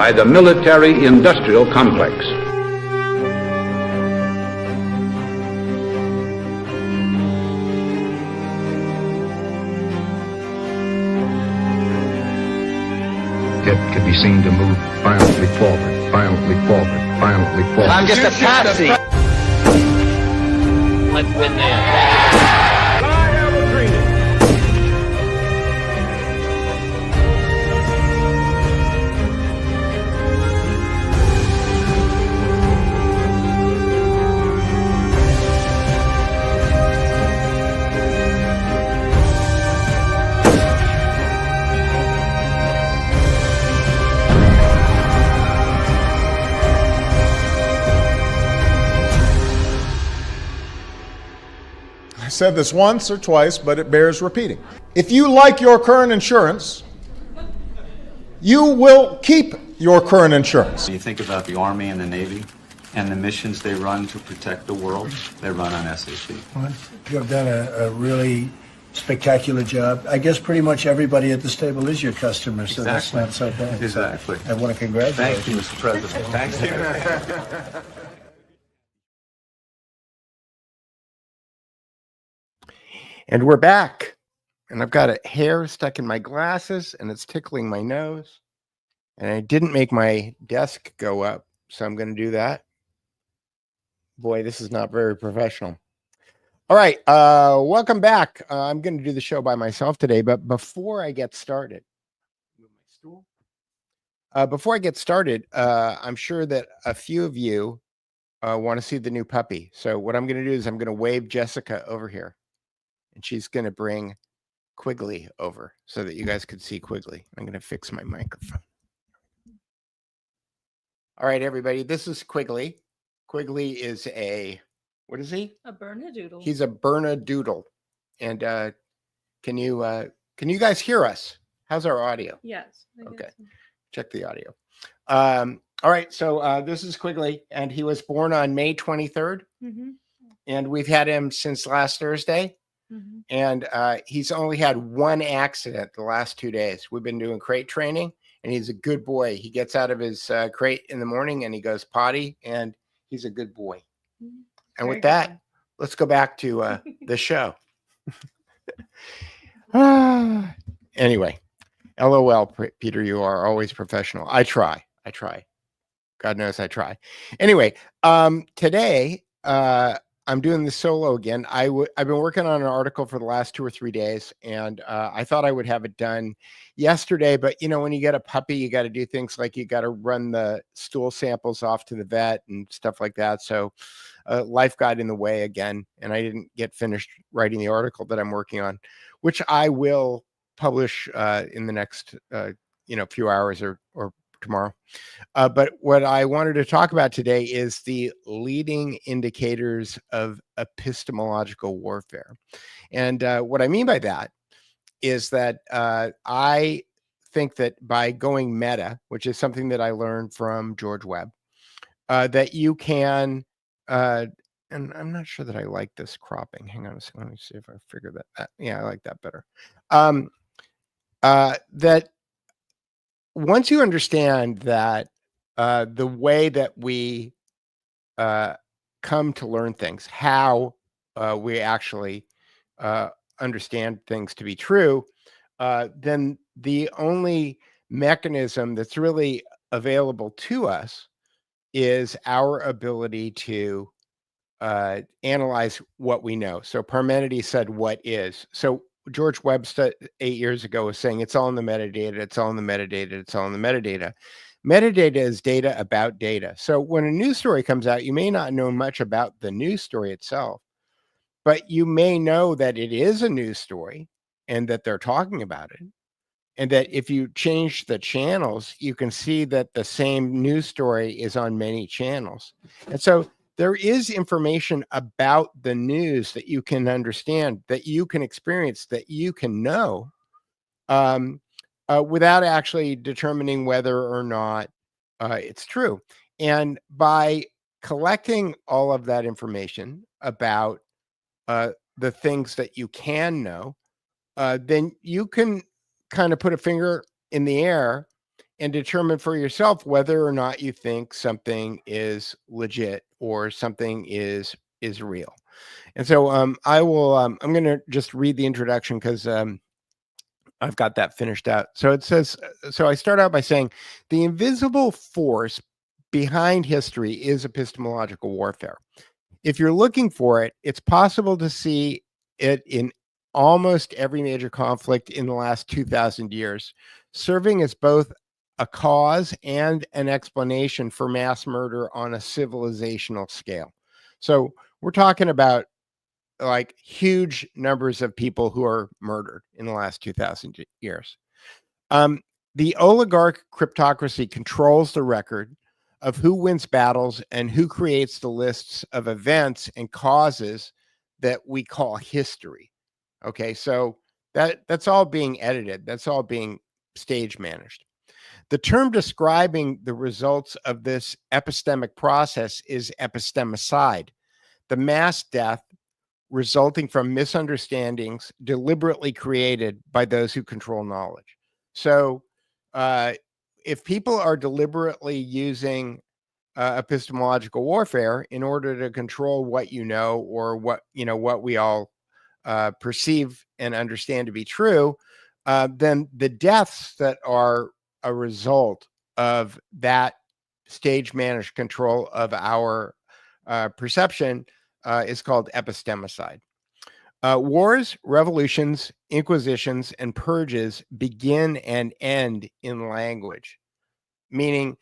by the military-industrial complex. It could be seen to move violently forward, violently forward, violently forward. I'm just a patsy. Let's win there. I have a dream. I said this once or twice, but it bears repeating. If you like your current insurance, you will keep your current insurance. You think about the Army and the Navy and the missions they run to protect the world, they run on SAP. Well, you have done a really spectacular job. I guess pretty much everybody at this table is your customer, so Exactly. that's not so bad. Exactly. I want to congratulate Thank you, Mr. President. Thank you. And we're back. And I've got a hair stuck in my glasses and it's tickling my nose. And I didn't make my desk go up, so I'm going to do that. Boy, this is not very professional. All right, welcome back. I'm going to do the show by myself today, but before I get started, I'm sure that a few of you want to see the new puppy. So what I'm going to do is I'm going to wave Jessica over here. And she's going to bring Quigley over so that you guys could see Quigley. I'm going to fix my microphone. All right, everybody, this is Quigley. Quigley is what is he? A Bernedoodle. He's a Bernedoodle. And can you guys hear us? How's our audio? Yes. Okay. Check the audio. All right, so this is Quigley, and he was born on May 23rd. Mm-hmm. And we've had him since last Thursday. Mm-hmm. And he's only had one accident the last 2 days. We've been doing crate training, and he's a good boy. He gets out of his crate in the morning, and he goes potty, and he's a good boy. Mm-hmm. And with that, let's go back to the show. Anyway, LOL, Peter, you are always professional. I try. God knows I try. Anyway, today, I'm doing this solo again. I've been working on an article for the last 2 or 3 days, and I thought I would have it done yesterday. But, you know, when you get a puppy, you got to do things like you got to run the stool samples off to the vet and stuff like that. So life got in the way again, and I didn't get finished writing the article that I'm working on, which I will publish in the next, few hours or tomorrow. But what I wanted to talk about today is the leading indicators of epistemological warfare. And what I mean by that is that I think that by going meta, which is something that I learned from George Webb, that you can, and I'm not sure that I like this cropping. Hang on a second. Let me see if I figure that. Yeah, I like that better. That once you understand that the way that we come to learn things, how we actually understand things to be true, then the only mechanism that's really available to us is our ability to analyze what we know. So Parmenides said, what is? So George Webb 8 years ago was saying it's all in the metadata, it's all in the metadata, it's all in the metadata. Metadata is data about data. So when a news story comes out, you may not know much about the news story itself, but you may know that it is a news story and that they're talking about it. And that if you change the channels, you can see that the same news story is on many channels. And so there is information about the news that you can understand, that you can experience, that you can know without actually determining whether or not it's true. And by collecting all of that information about the things that you can know, then you can kind of put a finger in the air and determine for yourself whether or not you think something is legit or something is real. And so I will I'm going to just read the introduction because I've got that finished out. So it says, so I start out by saying the invisible force behind history is epistemological warfare. If you're looking for it, it's possible to see it in almost every major conflict in the last 2,000 years, serving as both a cause and an explanation for mass murder on a civilizational scale. So we're talking about like huge numbers of people who are murdered in the last 2,000 years. The oligarch cryptocracy controls the record of who wins battles and who creates the lists of events and causes that we call history. Okay, so that's all being edited. That's all being stage managed. The term describing the results of this epistemic process is epistemicide, the mass death resulting from misunderstandings deliberately created by those who control knowledge. So if people are deliberately using epistemological warfare in order to control what you know or what we all perceive and understand to be true, then the deaths that are a result of that stage managed control of our perception is called epistemicide. Wars, revolutions, inquisitions, and purges begin and end in language, meaning,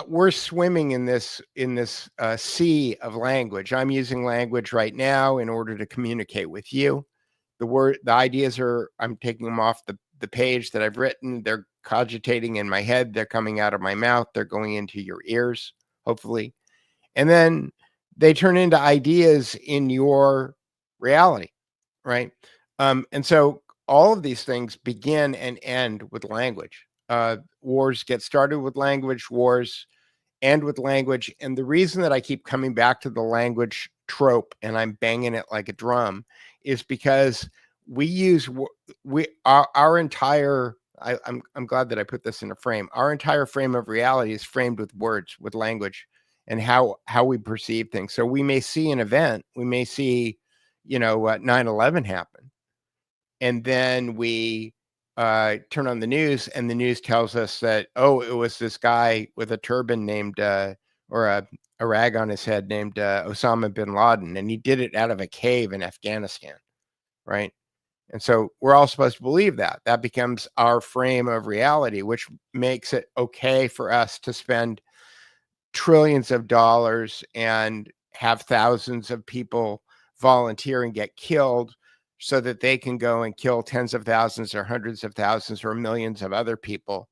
we're swimming in this sea of language. I'm using language right now in order to communicate with you. The ideas I'm taking them off the page that I've written. They're cogitating in my head. They're coming out of my mouth. They're going into your ears, hopefully. And then they turn into ideas in your reality, right? And so all of these things begin and end with language. Wars get started with language, wars end with language. And the reason that I keep coming back to the language trope and I'm banging it like a drum is because we use our entire, I'm glad that I put this in a frame. Our entire frame of reality is framed with words, with language, and how we perceive things. So we may see an event, we may see, 9/11 happen, and then we turn on the news, and the news tells us that, oh, it was this guy with a turban named or a rag on his head named Osama bin Laden, and he did it out of a cave in Afghanistan, right? And so we're all supposed to believe that. That becomes our frame of reality, which makes it okay for us to spend trillions of dollars and have thousands of people volunteer and get killed so that they can go and kill tens of thousands or hundreds of thousands or millions of other people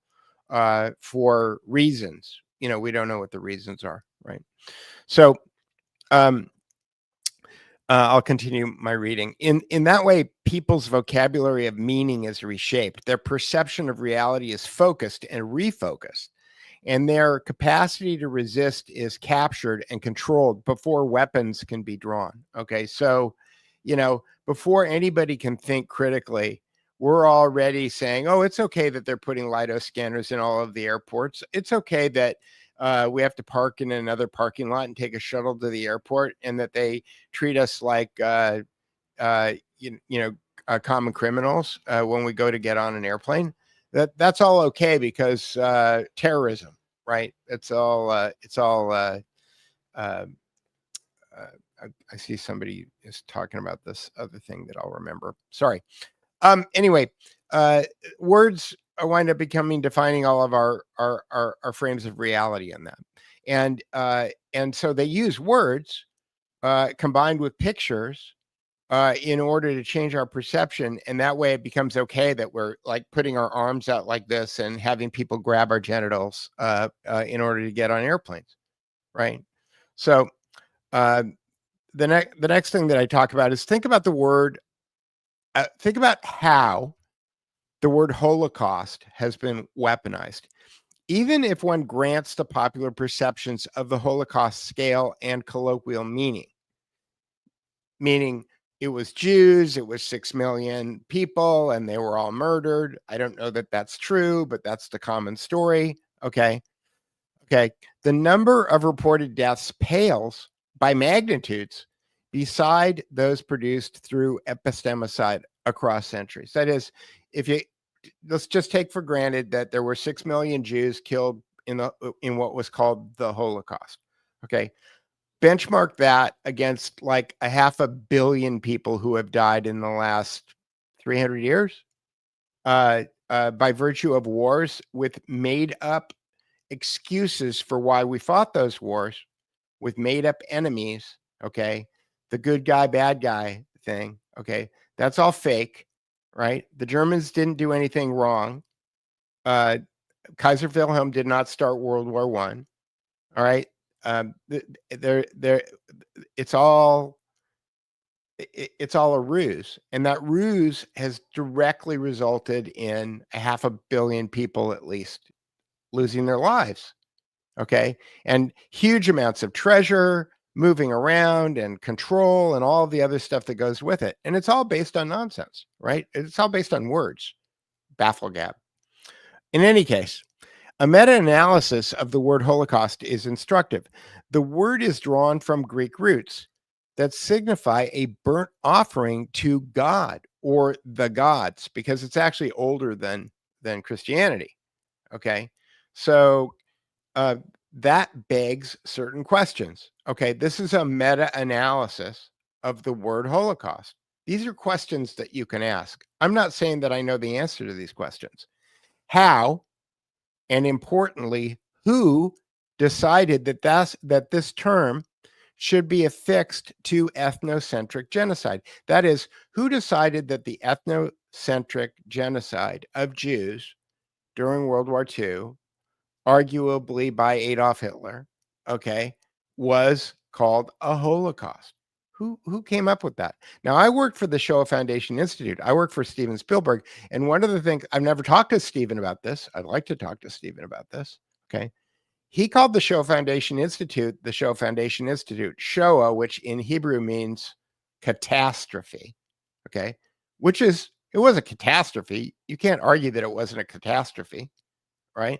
for reasons. We don't know what the reasons are, right? So I'll continue my reading. In that way, people's vocabulary of meaning is reshaped. Their perception of reality is focused and refocused, and their capacity to resist is captured and controlled before weapons can be drawn. Okay, so, before anybody can think critically, we're already saying, oh, it's okay that they're putting LiDAR scanners in all of the airports. It's okay that we have to park in another parking lot and take a shuttle to the airport, and that they treat us like, common criminals when we go to get on an airplane. That's all okay because terrorism, right? I see somebody is talking about this other thing that I'll remember. Sorry. Anyway, words wind up defining all of our frames of reality in that, and so they use words combined with pictures in order to change our perception, and that way it becomes okay that we're like putting our arms out like this and having people grab our genitals in order to get on airplanes, right? So the next thing that I talk about is think about how the word Holocaust has been weaponized. Even if one grants the popular perceptions of the Holocaust scale and colloquial meaning it was Jews, it was 6 million people, and they were all murdered. I don't know that that's true, but that's the common story. Okay. Okay. The number of reported deaths pales by magnitudes beside those produced through epistemicide across centuries. That is, if you let's just take for granted that there were 6 million Jews killed in what was called the Holocaust. Okay. Benchmark that against like 500 million people who have died in the last 300 years by virtue of wars with made up excuses for why we fought those wars, with made up enemies. Okay. The good guy, bad guy thing. Okay. That's all fake, right? The Germans didn't do anything wrong. Kaiser Wilhelm did not start World War I. All right. It's all a ruse, and that ruse has directly resulted in 500 million people at least losing their lives. Okay, and huge amounts of treasure moving around and control and all the other stuff that goes with it, and it's all based on nonsense, right? It's all based on words, bafflegab. In any case, a meta-analysis of the word Holocaust is instructive. The word is drawn from Greek roots that signify a burnt offering to God or the gods, because it's actually older than Christianity. Okay, so that begs certain questions. Okay, this is a meta-analysis of the word Holocaust. These are questions that you can ask. I'm not saying that I know the answer to these questions. How? And importantly, who decided that this term should be affixed to ethnocentric genocide? That is, who decided that the ethnocentric genocide of Jews during World War II, arguably by Adolf Hitler, okay, was called a Holocaust? Who came up with that? Now, I work for the Shoah Foundation Institute. I work for Steven Spielberg. And one of the things, I've never talked to Steven about this. I'd like to talk to Steven about this. Okay. He called the Shoah Foundation Institute the Shoah Foundation Institute. Shoah, which in Hebrew means catastrophe. Okay. It was a catastrophe. You can't argue that it wasn't a catastrophe, right?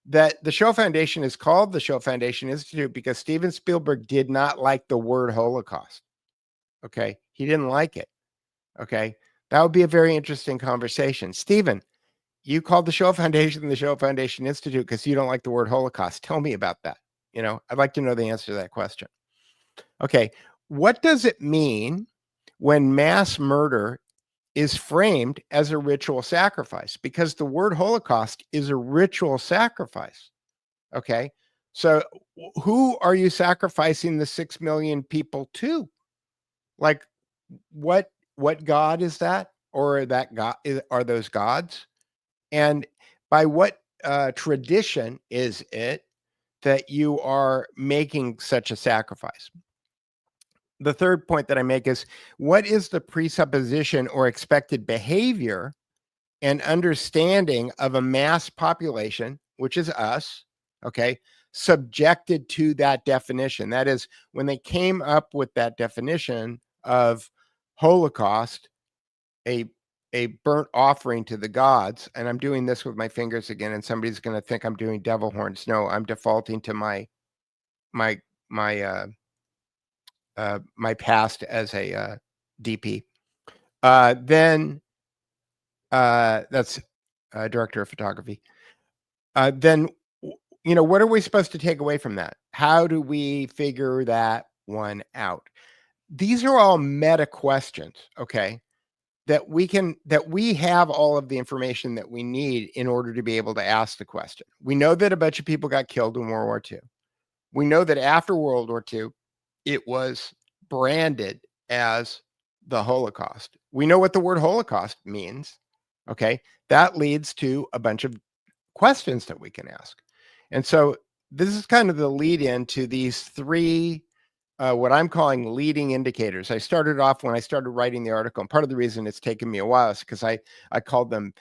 That the Shoah Foundation is called the Shoah Foundation Institute because Steven Spielberg did not like the word Holocaust. Okay. He didn't like it. Okay. That would be a very interesting conversation. Steven, you called the Shoah Foundation the Shoah Foundation Institute because you don't like the word Holocaust. Tell me about that. I'd like to know the answer to that question. Okay. What does it mean when mass murder is framed as a ritual sacrifice? Because the word Holocaust is a ritual sacrifice. Okay. So who are you sacrificing the 6 million people to? Like, what God is that? Or that God are those gods? And by what tradition is it that you are making such a sacrifice? The third point that I make is, what is the presupposition or expected behavior and understanding of a mass population, which is us, okay, subjected to that definition? That is, when they came up with that definition of Holocaust, a burnt offering to the gods, and I'm doing this with my fingers again, and somebody's going to think I'm doing devil horns. No, I'm defaulting to my past as a DP. Then that's director of photography. Then, what are we supposed to take away from that? How do we figure that one out? These are all meta questions, okay, that we have all of the information that we need in order to be able to ask the question. We know that a bunch of people got killed in World War II. We know that after World War II, it was branded as the Holocaust. We know what the word Holocaust means. Okay. That leads to a bunch of questions that we can ask. And so this is kind of the lead in to these three, what I'm calling leading indicators. I started off when I started writing the article, and part of the reason it's taken me a while is because I called them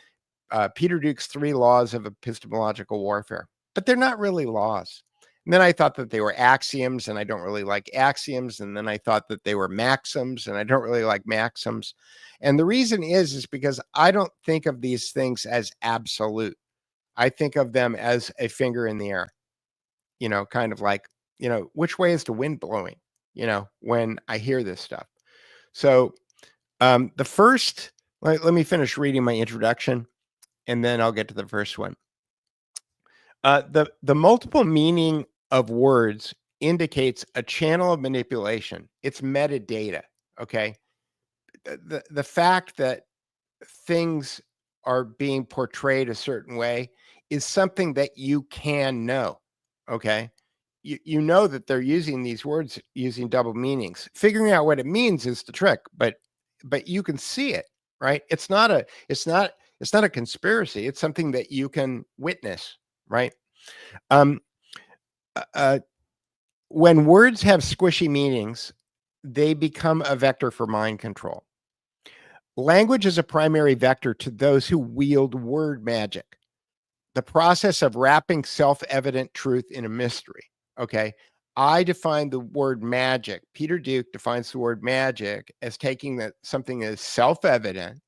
Peter Duke's 3 laws of epistemological warfare, but they're not really laws. And then I thought that they were axioms, and I don't really like axioms. And then I thought that they were maxims, and I don't really like maxims. And the reason is because I don't think of these things as absolute. I think of them as a finger in the air, kind of like, which way is the wind blowing, when I hear this stuff. So the first, let me finish reading my introduction, and then I'll get to the first one. The multiple meaning of words indicates a channel of manipulation. It's metadata, okay? The fact that things are being portrayed a certain way is something that you can know, okay? You know that they're using these words using double meanings. Figuring out what it means is the trick, but you can see it, right? It's not a conspiracy. It's something that you can witness, right? When words have squishy meanings, they become a vector for mind control. Language is a primary vector to those who wield word magic, the process of wrapping self-evident truth in a mystery. Okay. I define the word magic. Peter Duke defines the word magic as taking something that is self-evident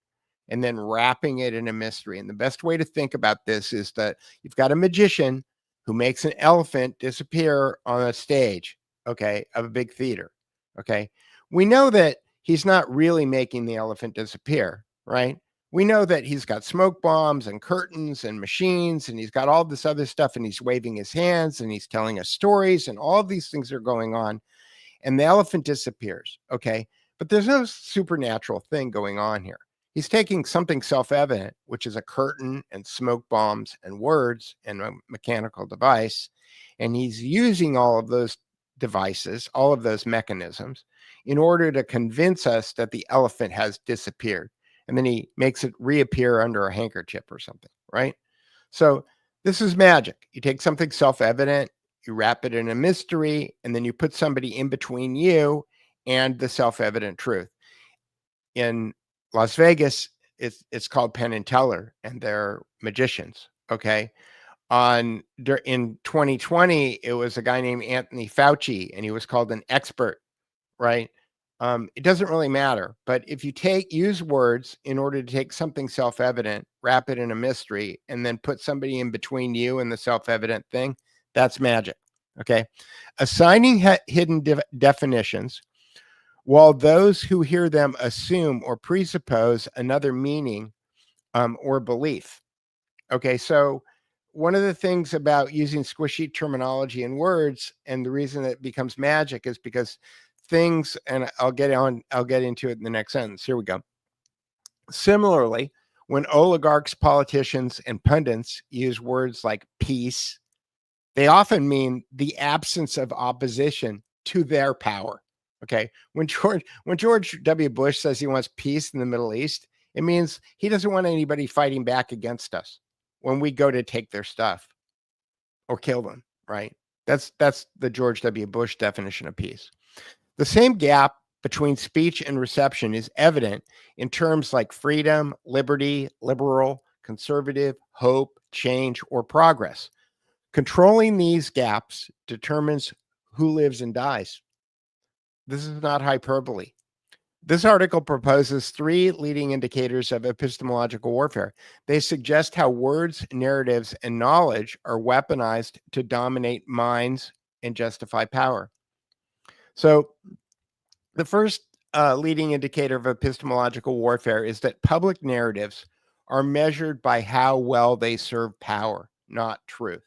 and then wrapping it in a mystery. And the best way to think about this is that you've got a magician who makes an elephant disappear on a stage, okay, of a big theater. Okay. We know that he's not really making the elephant disappear, right? We know that he's got smoke bombs and curtains and machines, and he's got all this other stuff, and he's waving his hands, and he's telling us stories, and all of these things are going on, and the elephant disappears, okay? But there's no supernatural thing going on here. He's taking something self-evident, which is a curtain and smoke bombs and words and a mechanical device, and he's using all of those devices, all of those mechanisms, in order to convince us that the elephant has disappeared. And then he makes it reappear under a handkerchief or something, right? So this is magic. You take something self-evident, you wrap it in a mystery, and then you put somebody in between you and the self-evident truth. In Las Vegas, it's called Penn and Teller, and they're magicians, okay? In 2020, it was a guy named Anthony Fauci, and he was called an expert, right? It doesn't really matter, but if you use words in order to take something self-evident, wrap it in a mystery, and then put somebody in between you and the self-evident thing, that's magic, okay? Assigning hidden definitions, while those who hear them assume or presuppose another meaning or belief. Okay, so one of the things about using squishy terminology in words, and the reason it becomes magic, is because things, and I'll get into it in the next sentence. Here we go. Similarly, when oligarchs, politicians, and pundits use words like peace, they often mean the absence of opposition to their power. Okay. When George W. Bush says he wants peace in the Middle East, it means he doesn't want anybody fighting back against us when we go to take their stuff or kill them, right? That's the George W. Bush definition of peace. The same gap between speech and reception is evident in terms like freedom, liberty, liberal, conservative, hope, change, or progress. Controlling these gaps determines who lives and dies. This is not hyperbole. This article proposes 3 leading indicators of epistemological warfare. They suggest how words, narratives, and knowledge are weaponized to dominate minds and justify power. So the first leading indicator of epistemological warfare is that public narratives are measured by how well they serve power, not truth.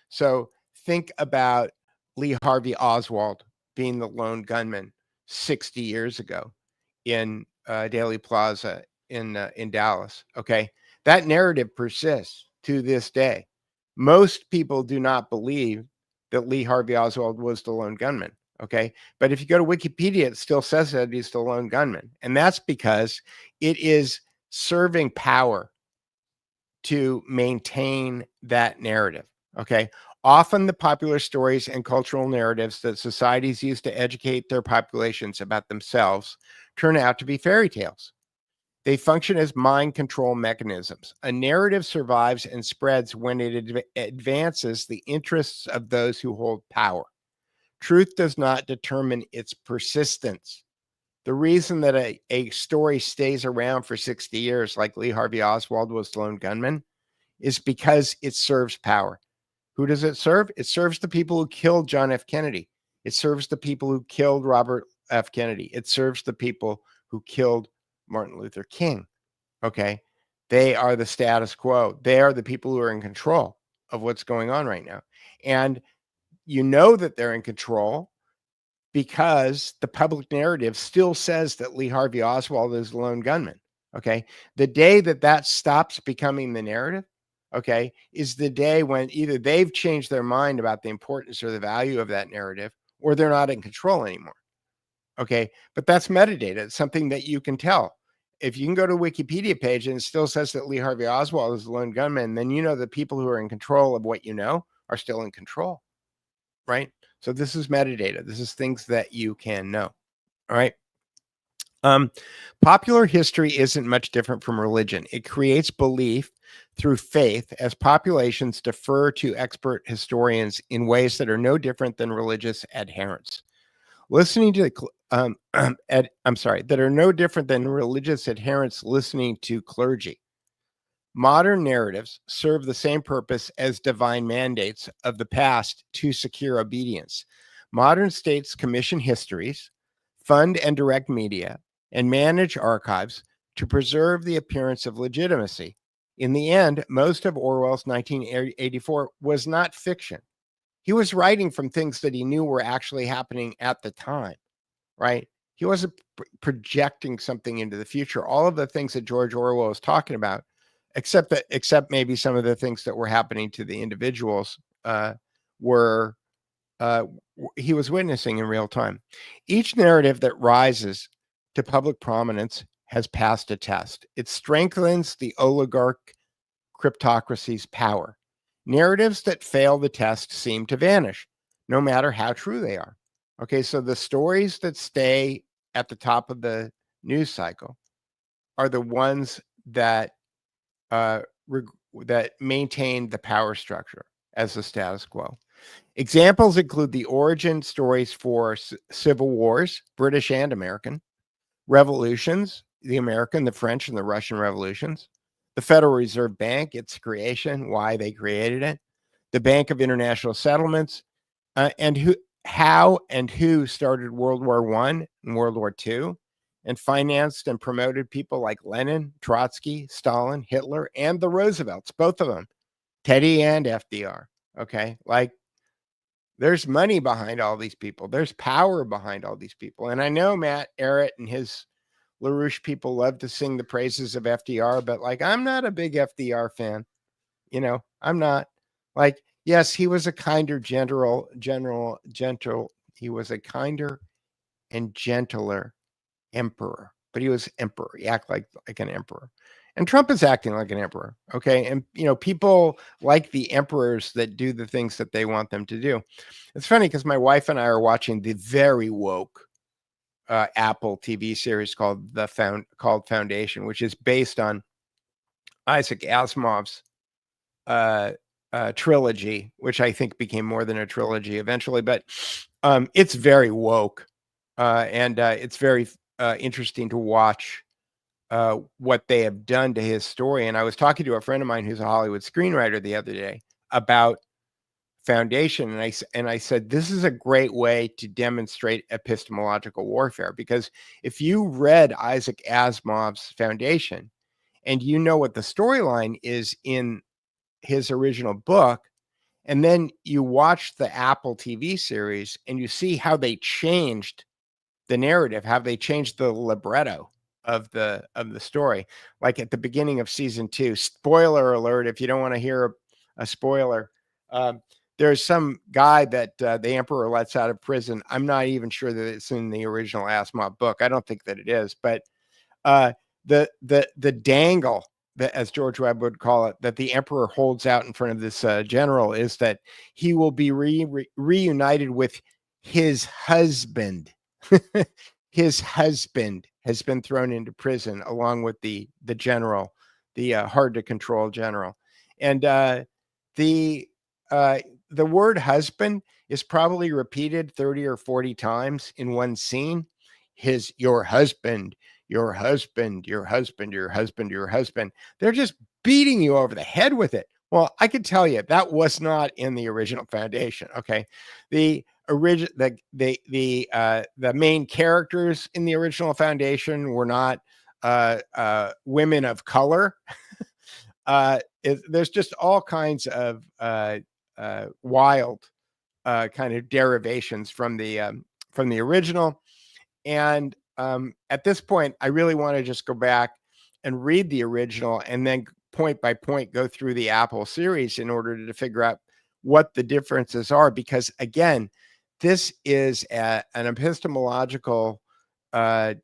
So think about Lee Harvey Oswald being the lone gunman 60 years ago in Daley Plaza in Dallas. Okay, that narrative persists to this day. Most people do not believe that Lee Harvey Oswald was the lone gunman. Okay, but if you go to Wikipedia, it still says that he's the lone gunman, and that's because it is serving power to maintain that narrative. Okay, often the popular stories and cultural narratives that societies use to educate their populations about themselves turn out to be fairy tales. They function as mind control mechanisms. A narrative survives and spreads when it advances the interests of those who hold power. Truth does not determine its persistence. The reason that a story stays around for 60 years, like Lee Harvey Oswald was the lone gunman, is because it serves power. Who does it serve? It serves the people who killed John F. Kennedy. It serves the people who killed Robert F. Kennedy. It serves the people who killed Martin Luther King. Okay. They are the status quo. They are the people who are in control of what's going on right now. And you know that they're in control because the public narrative still says that Lee Harvey Oswald is the lone gunman. Okay. The day that that stops becoming the narrative, okay, is the day when either they've changed their mind about the importance or the value of that narrative, or they're not in control anymore. Okay. But that's metadata. It's something that you can tell. If you can go to a Wikipedia page and it still says that Lee Harvey Oswald is the lone gunman, then you know the people who are in control of what you know are still in control. Right? So this is metadata. This is things that you can know. All right. Popular history isn't much different from religion. It creates belief through faith as populations defer to expert historians in ways that are no different than religious adherents. Listening to that are no different than religious adherents listening to clergy. Modern narratives serve the same purpose as divine mandates of the past to secure obedience. Modern states commission histories, fund and direct media, and manage archives to preserve the appearance of legitimacy. In the end, most of Orwell's 1984 was not fiction. He was writing from things that he knew were actually happening at the time, right? He wasn't projecting something into the future. All of the things that George Orwell was talking about, except maybe some of the things that were happening to the individuals, he was witnessing in real time. Each narrative that rises to public prominence has passed a test. It strengthens the oligarch cryptocracy's power. Narratives that fail the test seem to vanish, no matter how true they are. Okay, so the stories that stay at the top of the news cycle are the ones that that maintain the power structure as the status quo. Examples include the origin stories for civil wars, British and American, revolutions, the American, the French, and the Russian revolutions, the Federal Reserve Bank, its creation, why they created it, the Bank of International Settlements, and who started World War I and World War II, and financed and promoted people like Lenin, Trotsky, Stalin, Hitler, and the Roosevelts, both of them, Teddy and FDR. Okay, like there's money behind all these people. There's power behind all these people. And I know Matt Ehret and his LaRouche people love to sing the praises of FDR, but like, I'm not a big FDR fan. You know, I'm not. Like, yes, he was a kinder, gentle. He was a kinder and gentler emperor, but he was emperor. He acted like an emperor. And Trump is acting like an emperor. Okay. And, you know, people like the emperors that do the things that they want them to do. It's funny because my wife and I are watching the very woke Apple TV series called Foundation, which is based on Isaac Asimov's trilogy, which I think became more than a trilogy eventually, but it's very woke and it's very interesting to watch what they have done to his story. And I was talking to a friend of mine who's a Hollywood screenwriter the other day about Foundation, and I said, this is a great way to demonstrate epistemological warfare, because if you read Isaac Asimov's Foundation and you know what the storyline is in his original book, and then you watch the Apple TV series and you see how they changed the narrative, how they changed the libretto of the story. Like at the beginning of season 2, spoiler alert, if you don't want to hear a spoiler, there's some guy that the emperor lets out of prison. I'm not even sure that it's in the original Asimov book. I don't think that it is, but the dangle, that, as George Webb would call it, that the emperor holds out in front of this general is that he will be reunited with his husband. his husband has been thrown into prison along with the general, the hard to control general. And the word husband is probably repeated 30 or 40 times in one scene. Your husband, your husband, your husband, your husband, your husband. They're just beating you over the head with it. Well, I can tell you that was not in the original Foundation. Okay, the main characters in the original Foundation were not women of color. There's just all kinds of wild kind of derivations from the original. And at this point, I really want to just go back and read the original and then point by point go through the Apple series in order to figure out what the differences are. Because again, this is an epistemological, a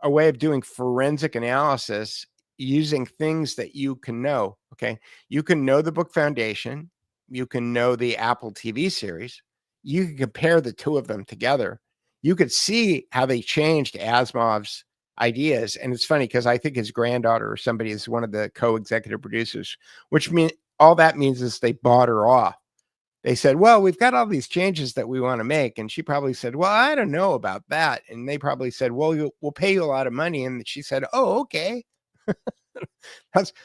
way of doing forensic analysis using things that you can know. Okay. You can know the book Foundation. You can know the Apple TV series. You can compare the two of them together. You could see how they changed Asimov's ideas. And it's funny because I think his granddaughter or somebody is one of the co-executive producers, which means all that means is they bought her off. They said, well, we've got all these changes that we want to make. And she probably said, well, I don't know about that. And they probably said, well, we'll pay you a lot of money. And she said, oh, okay.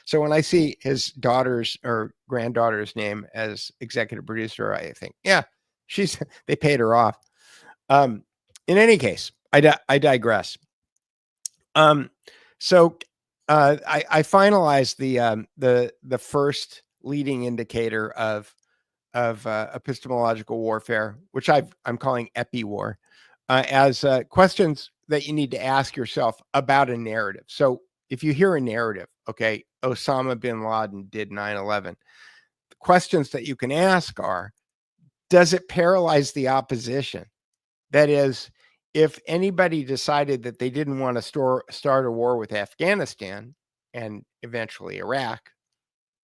So when I see his daughter's or granddaughter's name as executive producer, I think, yeah, they paid her off. In any case, I digress. So I finalized the first leading indicator of epistemological warfare, which I'm calling EpiWar, as questions that you need to ask yourself about a narrative. So if you hear a narrative, okay, Osama bin Laden did 9/11, the questions that you can ask are, does it paralyze the opposition? That is, if anybody decided that they didn't want to start a war with Afghanistan and eventually Iraq,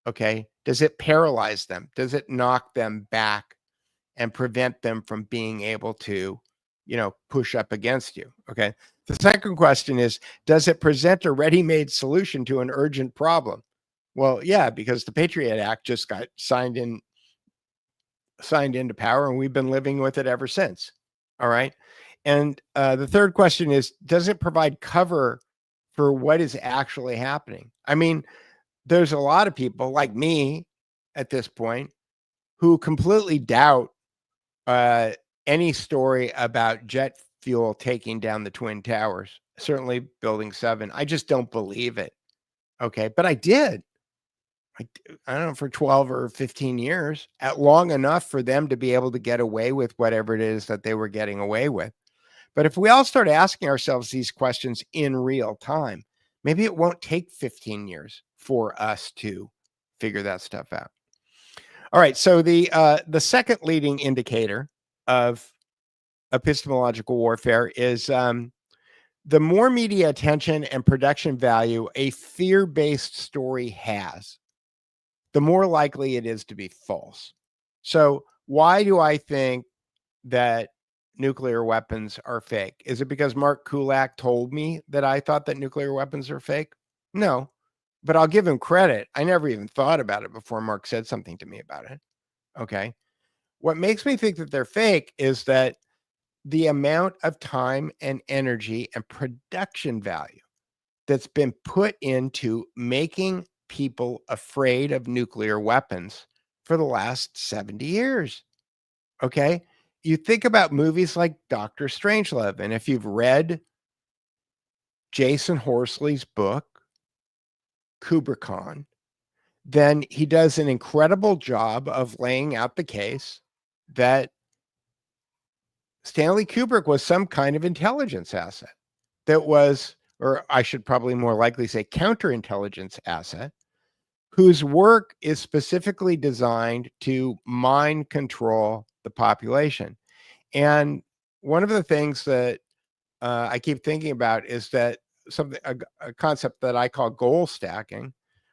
okay, does it paralyze them? Does it knock them back and prevent them from being able to, push up against you? Okay. The second question is, does it present a ready-made solution to an urgent problem? Well, yeah, because the Patriot Act just got signed into power, and we've been living with it ever since. All right. And the third question is, does it provide cover for what is actually happening? I mean, there's a lot of people like me at this point who completely doubt any story about jet fuel taking down the Twin Towers, certainly Building 7. I just don't believe it. Okay. But I did. I don't know, for 12 or 15 years, long enough for them to be able to get away with whatever it is that they were getting away with. But if we all start asking ourselves these questions in real time, maybe it won't take 15 years for us to figure that stuff out. All right. So the second leading indicator of epistemological warfare is the more media attention and production value a fear-based story has, the more likely it is to be false. So why do I think that nuclear weapons are fake? Is it because Mark Kulak told me that I thought that nuclear weapons are fake? No, but I'll give him credit. I never even thought about it before Mark said something to me about it. Okay. What makes me think that they're fake is that the amount of time and energy and production value that's been put into making people afraid of nuclear weapons for the last 70 years. Okay. You think about movies like Dr. Strangelove, and if you've read Jason Horsley's book, Kubrickon, then he does an incredible job of laying out the case that Stanley Kubrick was some kind of intelligence asset that was, or I should probably more likely say counterintelligence asset, whose work is specifically designed to mind control the population. And one of the things that I keep thinking about is that a concept that I call goal stacking,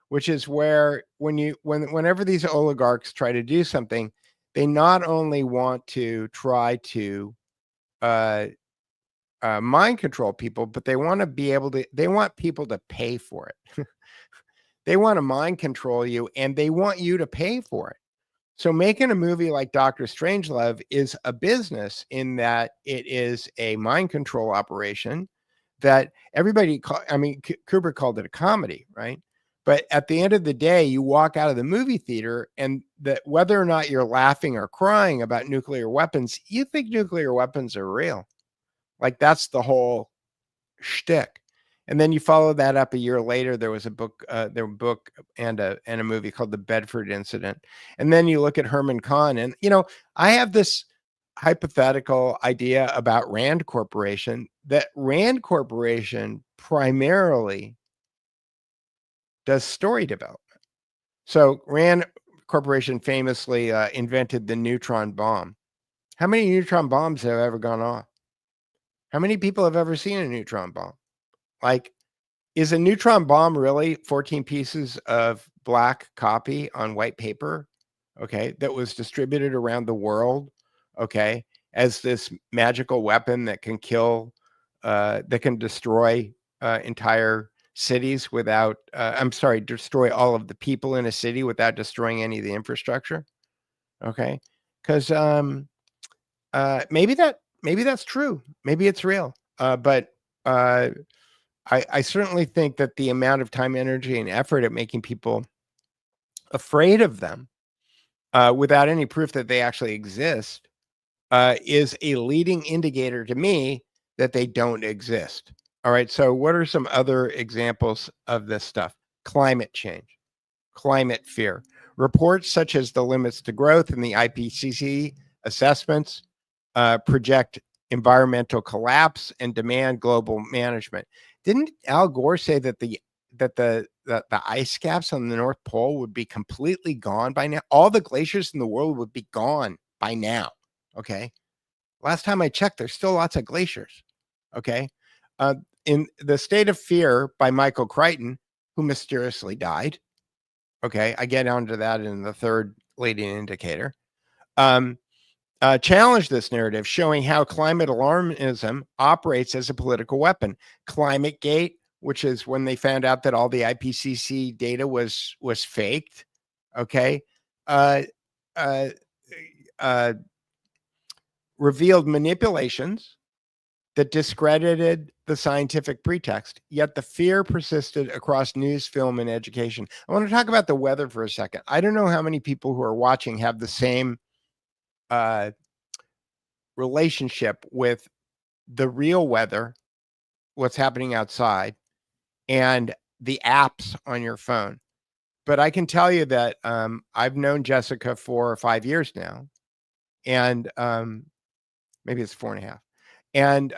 which is where whenever these oligarchs try to do something, they not only want to try to mind control people, but they want to be able to, they want people to pay for it. They want to mind control you and they want you to pay for it. So making a movie like Dr. Strangelove is a business in that it is a mind control operation that everybody Kubrick called it a comedy, right? But at the end of the day, you walk out of the movie theater and that whether or not you're laughing or crying about nuclear weapons, you think nuclear weapons are real. Like that's the whole shtick. And then you follow that up a year later. There was a book, and a movie called The Bedford Incident. And then you look at Herman Kahn, and I have this hypothetical idea about Rand Corporation, that Rand Corporation primarily does story development. So Rand Corporation famously invented the neutron bomb. How many neutron bombs have ever gone off? How many people have ever seen a neutron bomb? Like, is a neutron bomb really 14 pieces of black copy on white paper? Okay, that was distributed around the world. Okay, as this magical weapon that can kill, that can destroy entire cities without, destroy all of the people in a city without destroying any of the infrastructure. Okay, because maybe that's true. Maybe it's real. But I certainly think that the amount of time, energy, and effort at making people afraid of them without any proof that they actually exist is a leading indicator to me that they don't exist. All right. So what are some other examples of this stuff? Climate change, climate fear. Reports such as the limits to growth and the IPCC assessments project environmental collapse and demand global management. Didn't Al Gore say that the ice caps on the North Pole would be completely gone by now? All the glaciers in the world would be gone by now. Okay. Last time I checked, there's still lots of glaciers. Okay. In The State of Fear by Michael Crichton, who mysteriously died. Okay. I get onto that in the third leading indicator. Challenge this narrative, showing how climate alarmism operates as a political weapon. ClimateGate, which is when they found out that all the IPCC data was faked. Okay. Revealed manipulations that discredited the scientific pretext, yet the fear persisted across news, film, and education. I want to talk about the weather for a second. I don't know how many people who are watching have the same relationship with the real weather, what's happening outside, and the apps on your phone. But I can tell you that I've known Jessica for 5 years now, and maybe it's 4.5. And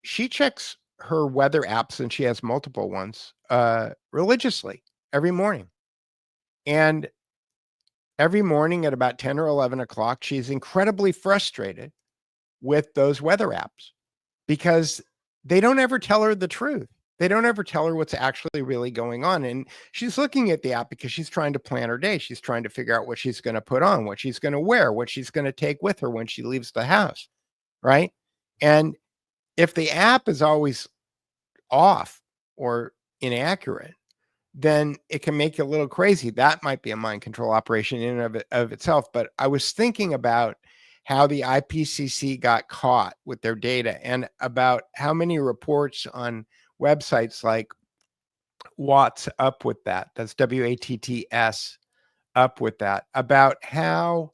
she checks her weather apps, and she has multiple ones, religiously every morning. And every morning at about 10 or 11 o'clock, she's incredibly frustrated with those weather apps because they don't ever tell her the truth. They don't ever tell her what's actually really going on. And she's looking at the app because she's trying to plan her day. She's trying to figure out what she's going to put on, what she's going to wear, what she's going to take with her when she leaves the house. Right. And if the app is always off or inaccurate, then it can make you a little crazy. That might be a mind control operation in and of itself. But I was thinking about how the IPCC got caught with their data and about how many reports on websites like Watts Up With That, that's WATTS, Up With That, about how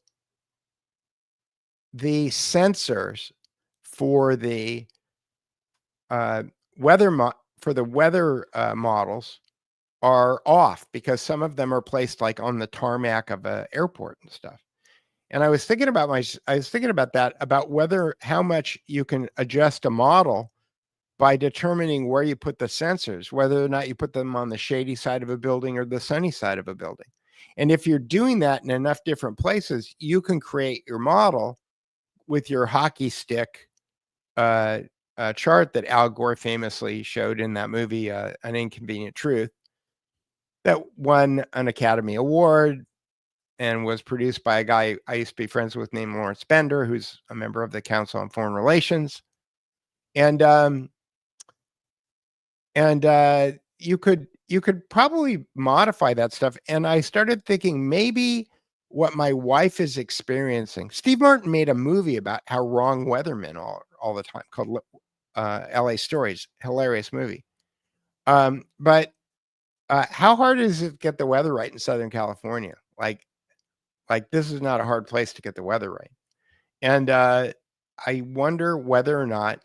the sensors for the weather models are off because some of them are placed like on the tarmac of an airport and stuff. And I was thinking about that, about how much you can adjust a model by determining where you put the sensors, whether or not you put them on the shady side of a building or the sunny side of a building. And if you're doing that in enough different places, you can create your model with your hockey stick chart that Al Gore famously showed in that movie, An Inconvenient Truth, that won an Academy Award and was produced by a guy I used to be friends with named Lawrence Bender, who's a member of the Council on Foreign Relations. And you could probably modify that stuff. And I started thinking maybe what my wife is experiencing. Steve Martin made a movie about how wrong weathermen are all the time called LA Stories. Hilarious movie. But how hard is it to get the weather right in Southern California? Like this is not a hard place to get the weather right. And I wonder whether or not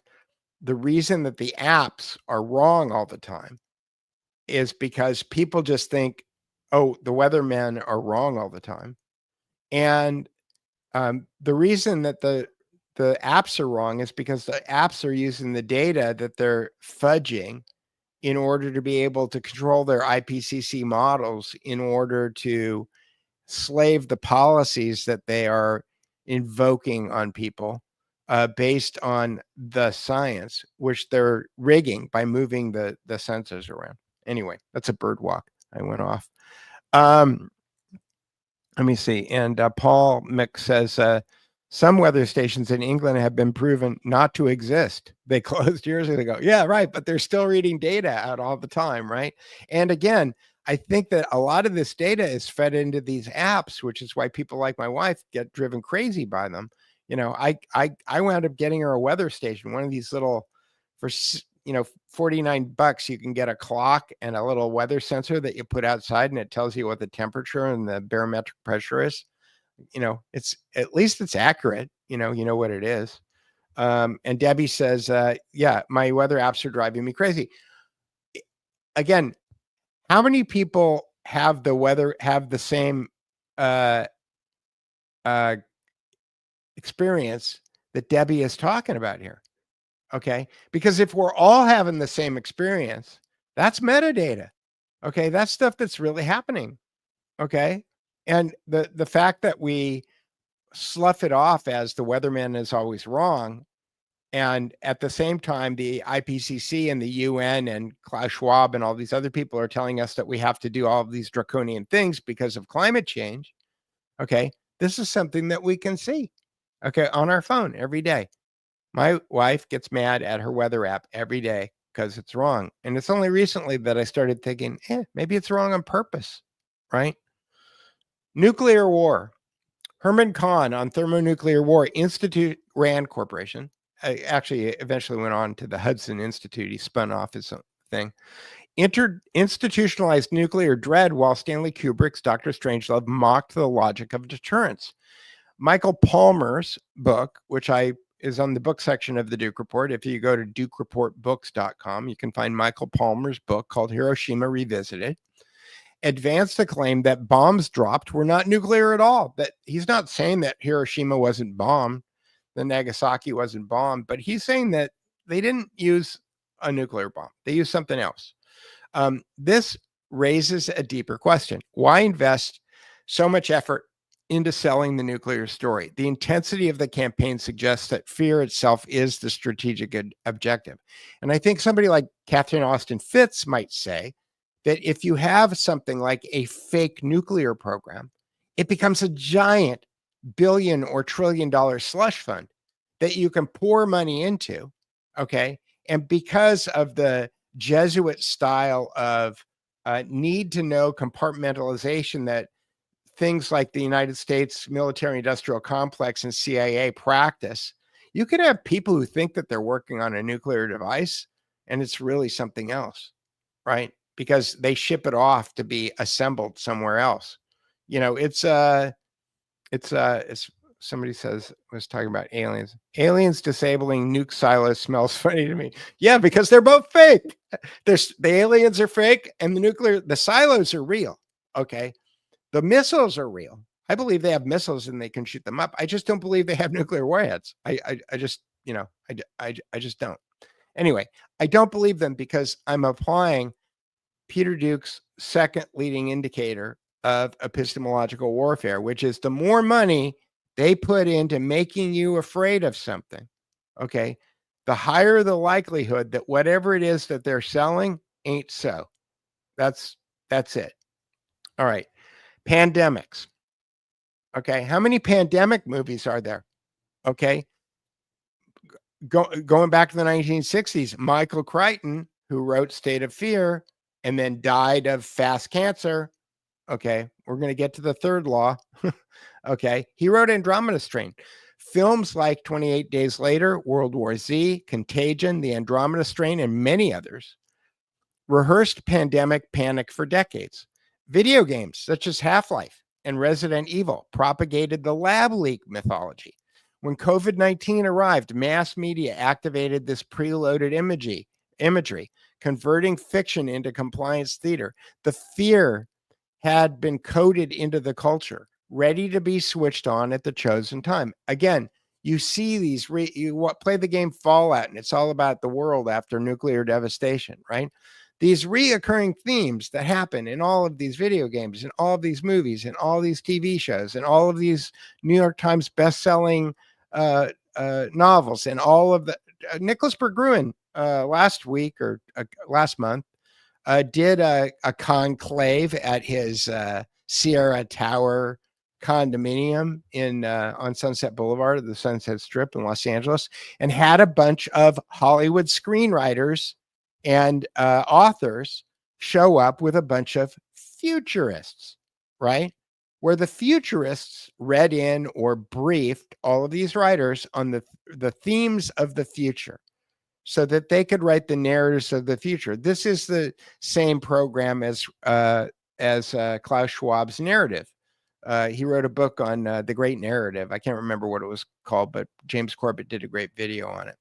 the reason that the apps are wrong all the time is because people just think, oh, the weathermen are wrong all the time. And the reason that the apps are wrong is because the apps are using the data that they're fudging in order to be able to control their IPCC models in order to slave the policies that they are invoking on people based on the science, which they're rigging by moving the sensors around. Anyway, that's a bird walk. I went off. Let me see. And Paul Mick says, some weather stations in England have been proven not to exist. They closed years ago. Yeah, right. But they're still reading data out all the time, right? And again, I think that a lot of this data is fed into these apps, which is why people like my wife get driven crazy by them. You know, I wound up getting her a weather station, one of these little, for $49, you can get a clock and a little weather sensor that you put outside, and it tells you what the temperature and the barometric pressure is. You know, it's at least it's accurate. You know what it is. And Debbie says, yeah, my weather apps are driving me crazy. Again, how many people have the same experience that Debbie is talking about here? Okay, because if we're all having the same experience, that's metadata. Okay, that's stuff that's really happening. Okay, and the fact that we slough it off as the weatherman is always wrong, and at the same time, the IPCC and the UN and Klaus Schwab and all these other people are telling us that we have to do all of these draconian things because of climate change. Okay, this is something that we can see. Okay, on our phone every day. My wife gets mad at her weather app every day because it's wrong. And it's only recently that I started thinking, maybe it's wrong on purpose, right? Nuclear war. Herman Kahn on Thermonuclear War Institute Rand Corporation. Actually, eventually went on to the Hudson Institute. He spun off his own thing. Institutionalized nuclear dread while Stanley Kubrick's Dr. Strangelove mocked the logic of deterrence. Michael Palmer's book, which is on the book section of the Duke Report. If you go to dukereportbooks.com, you can find Michael Palmer's book called Hiroshima Revisited. Advanced the claim that bombs dropped were not nuclear at all. That he's not saying that Hiroshima wasn't bombed, the Nagasaki wasn't bombed, but he's saying that they didn't use a nuclear bomb. They used something else. This raises a deeper question. Why invest so much effort into selling the nuclear story? The intensity of the campaign suggests that fear itself is the strategic objective. And I think somebody like Catherine Austin Fitts might say that if you have something like a fake nuclear program, it becomes a giant billion or trillion dollar slush fund that you can pour money into. Okay. And because of the Jesuit style of need to know compartmentalization that things like the United States military industrial complex and CIA practice, you could have people who think that they're working on a nuclear device and it's really something else, right? Because they ship it off to be assembled somewhere else. You know, it's somebody was talking about aliens. Aliens disabling nuke silos smells funny to me. Yeah, because they're both fake. The aliens are fake and the silos are real. Okay. The missiles are real. I believe they have missiles and they can shoot them up. I just don't believe they have nuclear warheads. I just don't. Anyway, I don't believe them because I'm applying Peter Duke's second leading indicator of epistemological warfare, which is the more money they put into making you afraid of something, okay, the higher the likelihood that whatever it is that they're selling ain't so. That's it. All right. Pandemics. Okay. How many pandemic movies are there? Okay. going back to the 1960s, Michael Crichton, who wrote State of Fear and then died of fast cancer. Okay, we're going to get to the third law. Okay, he wrote Andromeda Strain. Films like 28 Days Later, World War Z, Contagion, The Andromeda Strain, and many others rehearsed pandemic panic for decades. Video games such as Half-Life and Resident Evil propagated the lab leak mythology. When COVID-19 arrived, mass media activated this preloaded imagery, converting fiction into compliance theater. The fear had been coded into the culture, ready to be switched on at the chosen time. Again, you see these, play the game Fallout, and it's all about the world after nuclear devastation, right? These reoccurring themes that happen in all of these video games, and all of these movies, and all these TV shows, and all of these New York Times best-selling novels, and all of the Nicholas Berggruen last week or last month did a conclave at his Sierra Tower condominium on Sunset Boulevard, the Sunset Strip in Los Angeles, and had a bunch of Hollywood screenwriters and authors show up with a bunch of futurists, right? Where the futurists read in or briefed all of these writers on the themes of the future so that they could write the narratives of the future. This is the same program as Klaus Schwab's narrative. He wrote a book on the Great Narrative. I can't remember what it was called, but James Corbett did a great video on it.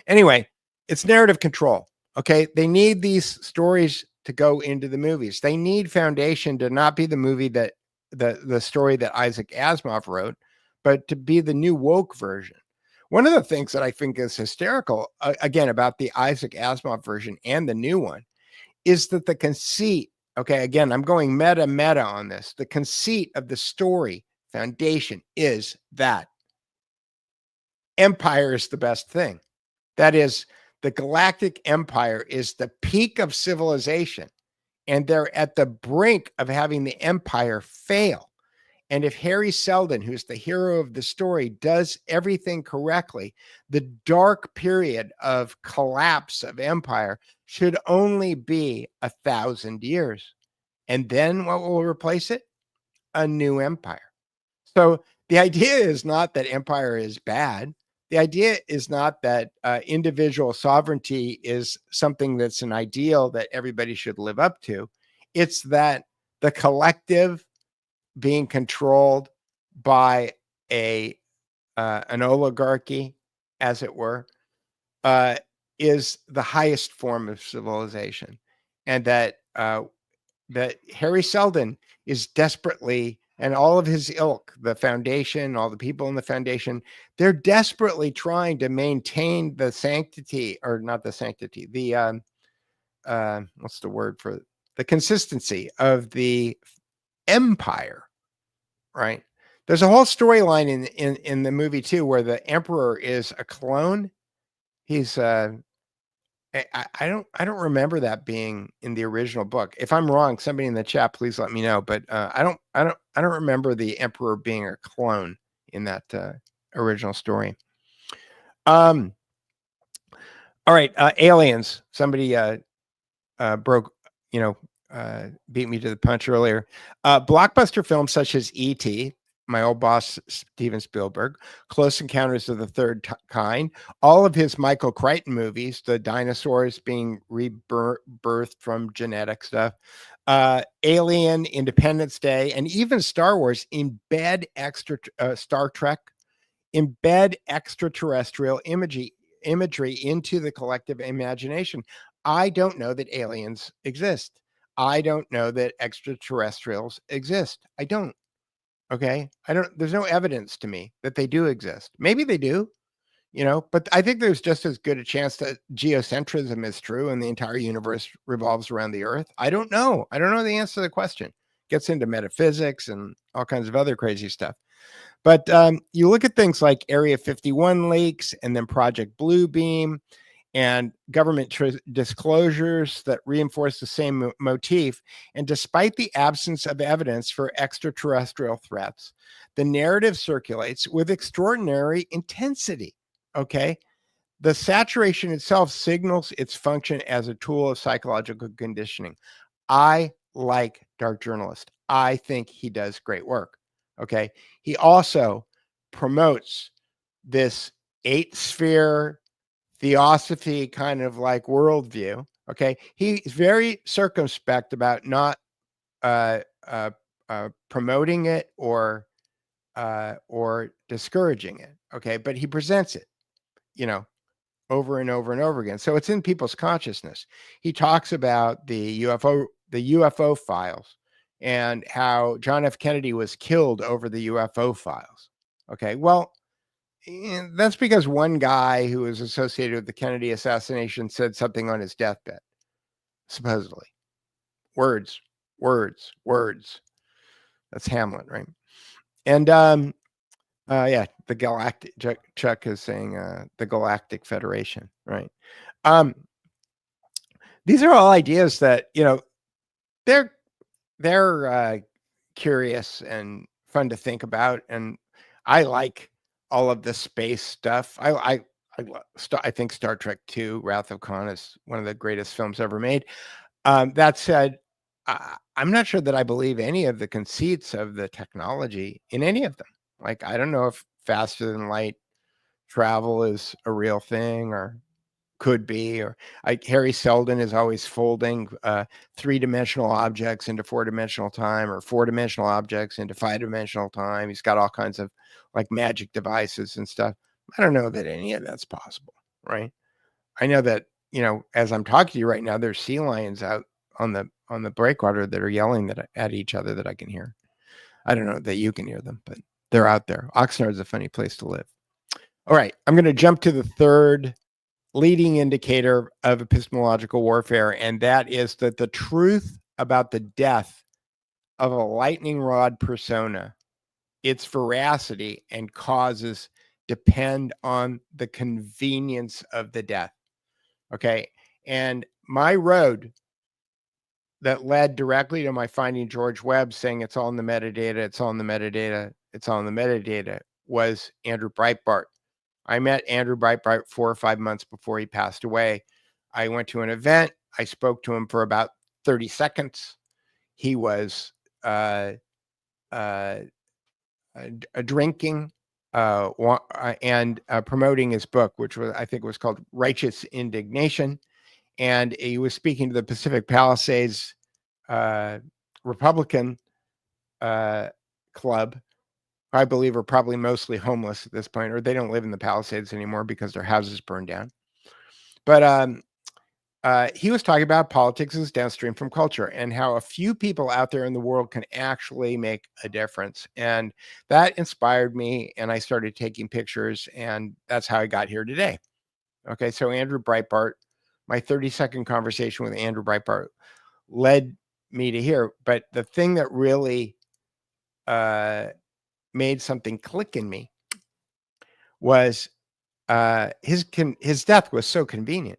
Anyway, it's narrative control. Okay, they need these stories to go into the movies. They need Foundation to not be the movie that the story that Isaac Asimov wrote, but to be the new woke version. One of the things that I think is hysterical, again, about the Isaac Asimov version and the new one, is that the conceit, okay, again, I'm going meta on this. The conceit of the story Foundation is that Empire is the best thing. That is, the Galactic Empire is the peak of civilization, and they're at the brink of having the Empire fail. And if Harry Seldon, who's the hero of the story, does everything correctly, the dark period of collapse of Empire should only be 1,000 years. And then what will replace it? A new empire. So the idea is not that Empire is bad. The idea is not that individual sovereignty is something that's an ideal that everybody should live up to. It's that the collective being controlled by an oligarchy, as it were, is the highest form of civilization, and that Harry Seldon is desperately, and all of his ilk, the Foundation, all the people in the Foundation, they're desperately trying to maintain the sanctity, or not the sanctity, the what's the word for the consistency of the Empire, right? There's a whole storyline in the movie too, where the Emperor is a clone. He's I don't remember that being in the original book. If I'm wrong, somebody in the chat, please let me know. But I don't remember the Emperor being a clone in that original story. All right, aliens. Somebody broke, beat me to the punch earlier. Blockbuster films such as E.T., my old boss, Steven Spielberg, Close Encounters of the Third Kind, all of his Michael Crichton movies, the dinosaurs being rebirthed from genetic stuff, Alien, Independence Day, and even Star Wars embed Star Trek, embed extraterrestrial imagery into the collective imagination. I don't know that aliens exist. I don't know that extraterrestrials exist. I don't. Okay. There's no evidence to me that they do exist. Maybe they do, but I think there's just as good a chance that geocentrism is true and the entire universe revolves around the earth. I don't know. I don't know the answer to the question. Gets into metaphysics and all kinds of other crazy stuff. But you look at things like Area 51 leaks, and then Project Bluebeam, and government disclosures that reinforce the same motif. And despite the absence of evidence for extraterrestrial threats, the narrative circulates with extraordinary intensity. Okay. The saturation itself signals its function as a tool of psychological conditioning. I like Dark Journalist. I think he does great work. Okay. He also promotes this 8-sphere theosophy kind of like worldview. Okay. He's very circumspect about not uh, uh, promoting it or discouraging it. Okay. But he presents it, you know, over and over and over again. So it's in people's consciousness. He talks about the UFO files and how John F. Kennedy was killed over the UFO files. Okay. Well, that's because one guy who was associated with the Kennedy assassination said something on his deathbed, supposedly. Words, words, words. That's Hamlet, right? And yeah, the Galactic Chuck is saying the Galactic Federation, right? These are all ideas that, you know, they're curious and fun to think about, and I like all of the space stuff. I think Star Trek II: Wrath of Khan is one of the greatest films ever made. That said, I'm not sure that I believe any of the conceits of the technology in any of them. Like, I don't know if faster than light travel is a real thing or could be, or Harry Seldon is always folding 3-dimensional objects into 4-dimensional time, or 4-dimensional objects into 5-dimensional time. He's got all kinds of like magic devices and stuff. I don't know that any of that's possible, right? I know that, you know, as I'm talking to you right now, there's sea lions out on the breakwater that are yelling at each other that I can hear. I don't know that you can hear them, but they're out there. Oxnard is a funny place to live. All right, I'm going to jump to the third leading indicator of epistemological warfare, and that is that the truth about the death of a lightning rod persona, its veracity and causes depend on the convenience of the death. Okay. And my road that led directly to my finding George Webb saying it's all in the metadata, it's all in the metadata, it's all in the metadata, was Andrew Breitbart. I met Andrew Breitbart 4 or 5 months before he passed away. I went to an event. I spoke to him for about 30 seconds. He was drinking and promoting his book, which was, I think, was called Righteous Indignation. And he was speaking to the Pacific Palisades Republican Club. I believe are probably mostly homeless at this point, or they don't live in the Palisades anymore because their houses burned down. But he was talking about politics as downstream from culture and how a few people out there in the world can actually make a difference. And that inspired me, and I started taking pictures, and that's how I got here today. Okay, so Andrew Breitbart, my 30-second conversation with Andrew Breitbart led me to here. But the thing that really made something click in me was his death was so convenient.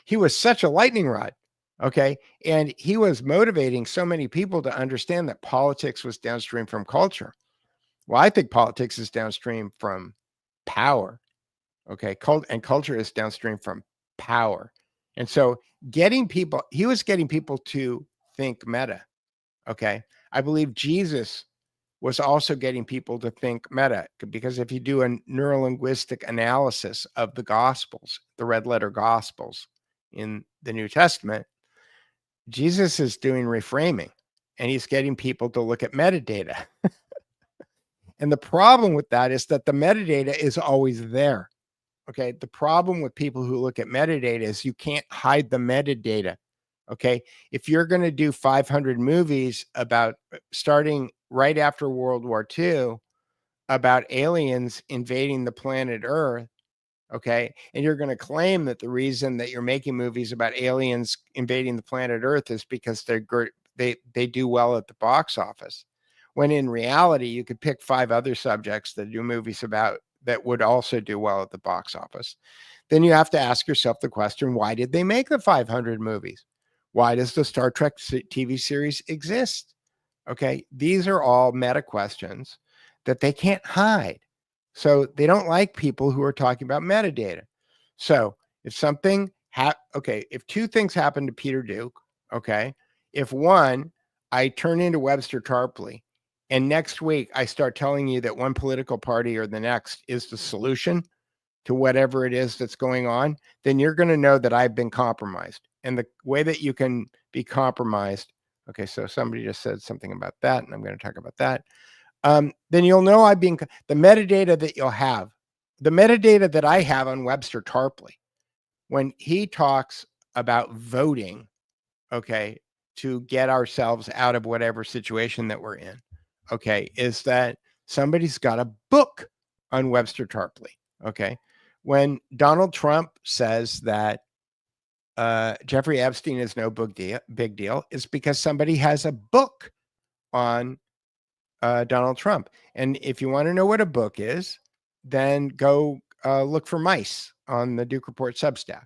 He was such a lightning rod. Okay. And he was motivating so many people to understand that politics was downstream from culture. Well, I think politics is downstream from power. Okay. And culture is downstream from power. And so he was getting people to think meta. Okay. I believe Jesus was also getting people to think meta, because if you do a neurolinguistic analysis of the Gospels, the red letter Gospels in the New Testament, Jesus is doing reframing, and he's getting people to look at metadata. And the problem with that is that the metadata is always there. Okay. The problem with people who look at metadata is you can't hide the metadata. Okay. If you're going to do 500 movies about starting right after World War II about aliens invading the planet Earth, okay, and you're going to claim that the reason that you're making movies about aliens invading the planet Earth is because they do well at the box office, when in reality you could pick 5 other subjects that do movies about that would also do well at the box office, then you have to ask yourself the question, why did they make the 500 movies? Why does the Star Trek TV series exist? Okay, these are all meta questions that they can't hide. So they don't like people who are talking about metadata. So if something if two things happen to Peter Duke, okay, if one, I turn into Webster Tarpley, and next week I start telling you that one political party or the next is the solution to whatever it is that's going on, then you're going to know that I've been compromised. And the way that you can be compromised, okay, so somebody just said something about that, and I'm going to talk about that. Then you'll know I've been, the metadata that you'll have, the metadata that I have on Webster Tarpley, when he talks about voting, okay, to get ourselves out of whatever situation that we're in, okay, is that somebody's got a book on Webster Tarpley, okay? When Donald Trump says that Jeffrey Epstein is no big deal, it's because somebody has a book on Donald Trump. And if you want to know what a book is, then go look for mice on the Duke Report Substack.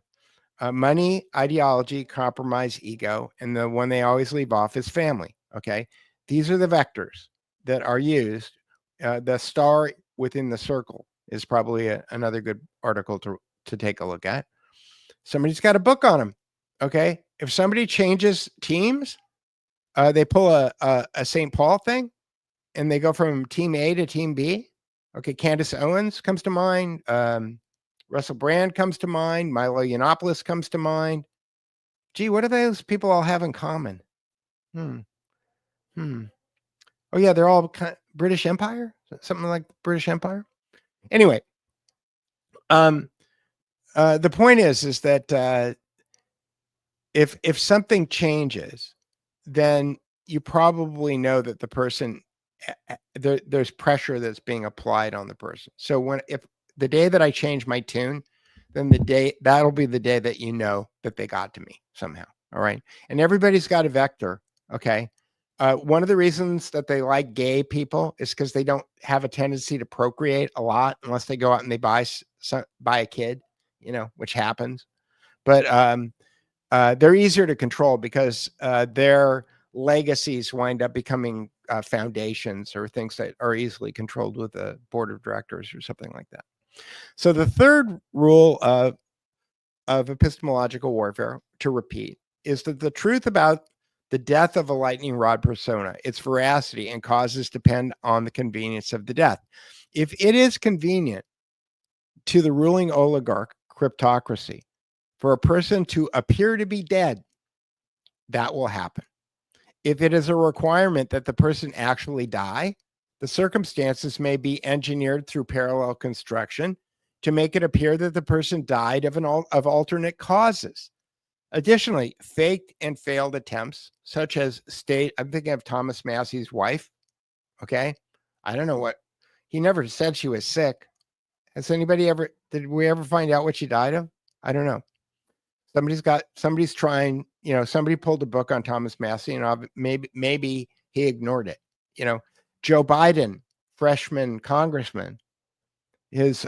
Money, ideology, compromise, ego, and the one they always leave off is family. Okay, these are the vectors that are used. The star within the circle is probably another good article to take a look at. Somebody's got a book on them. Okay, if somebody changes teams, they pull a St. Paul thing, and they go from team A to team B. Okay, Candace Owens comes to mind. Russell Brand comes to mind. Milo Yiannopoulos comes to mind. Gee, what do those people all have in common? Oh yeah, they're all British Empire, something like British Empire. Anyway, the point is that if something changes, then you probably know that the person there's pressure that's being applied on the person. So if the day that I change my tune, then that'll be the day that you know that they got to me somehow. All right. And everybody's got a vector. Okay. One of the reasons that they like gay people is because they don't have a tendency to procreate a lot unless they go out and they buy a kid, which happens. But they're easier to control because their legacies wind up becoming foundations or things that are easily controlled with a board of directors or something like that. So the third rule of epistemological warfare, to repeat, is that the truth about the death of a lightning rod persona, its veracity and causes depend on the convenience of the death. If it is convenient to the ruling oligarch cryptocracy for a person to appear to be dead, that will happen. If it is a requirement that the person actually die, the circumstances may be engineered through parallel construction to make it appear that the person died of alternate causes. Additionally, faked and failed attempts, such as I'm thinking of Thomas Massey's wife. Okay. I don't know what, he never said she was sick. Did we ever find out what she died of? I don't know. Somebody's trying, somebody pulled a book on Thomas Massey and maybe he ignored it. Joe Biden, freshman congressman, his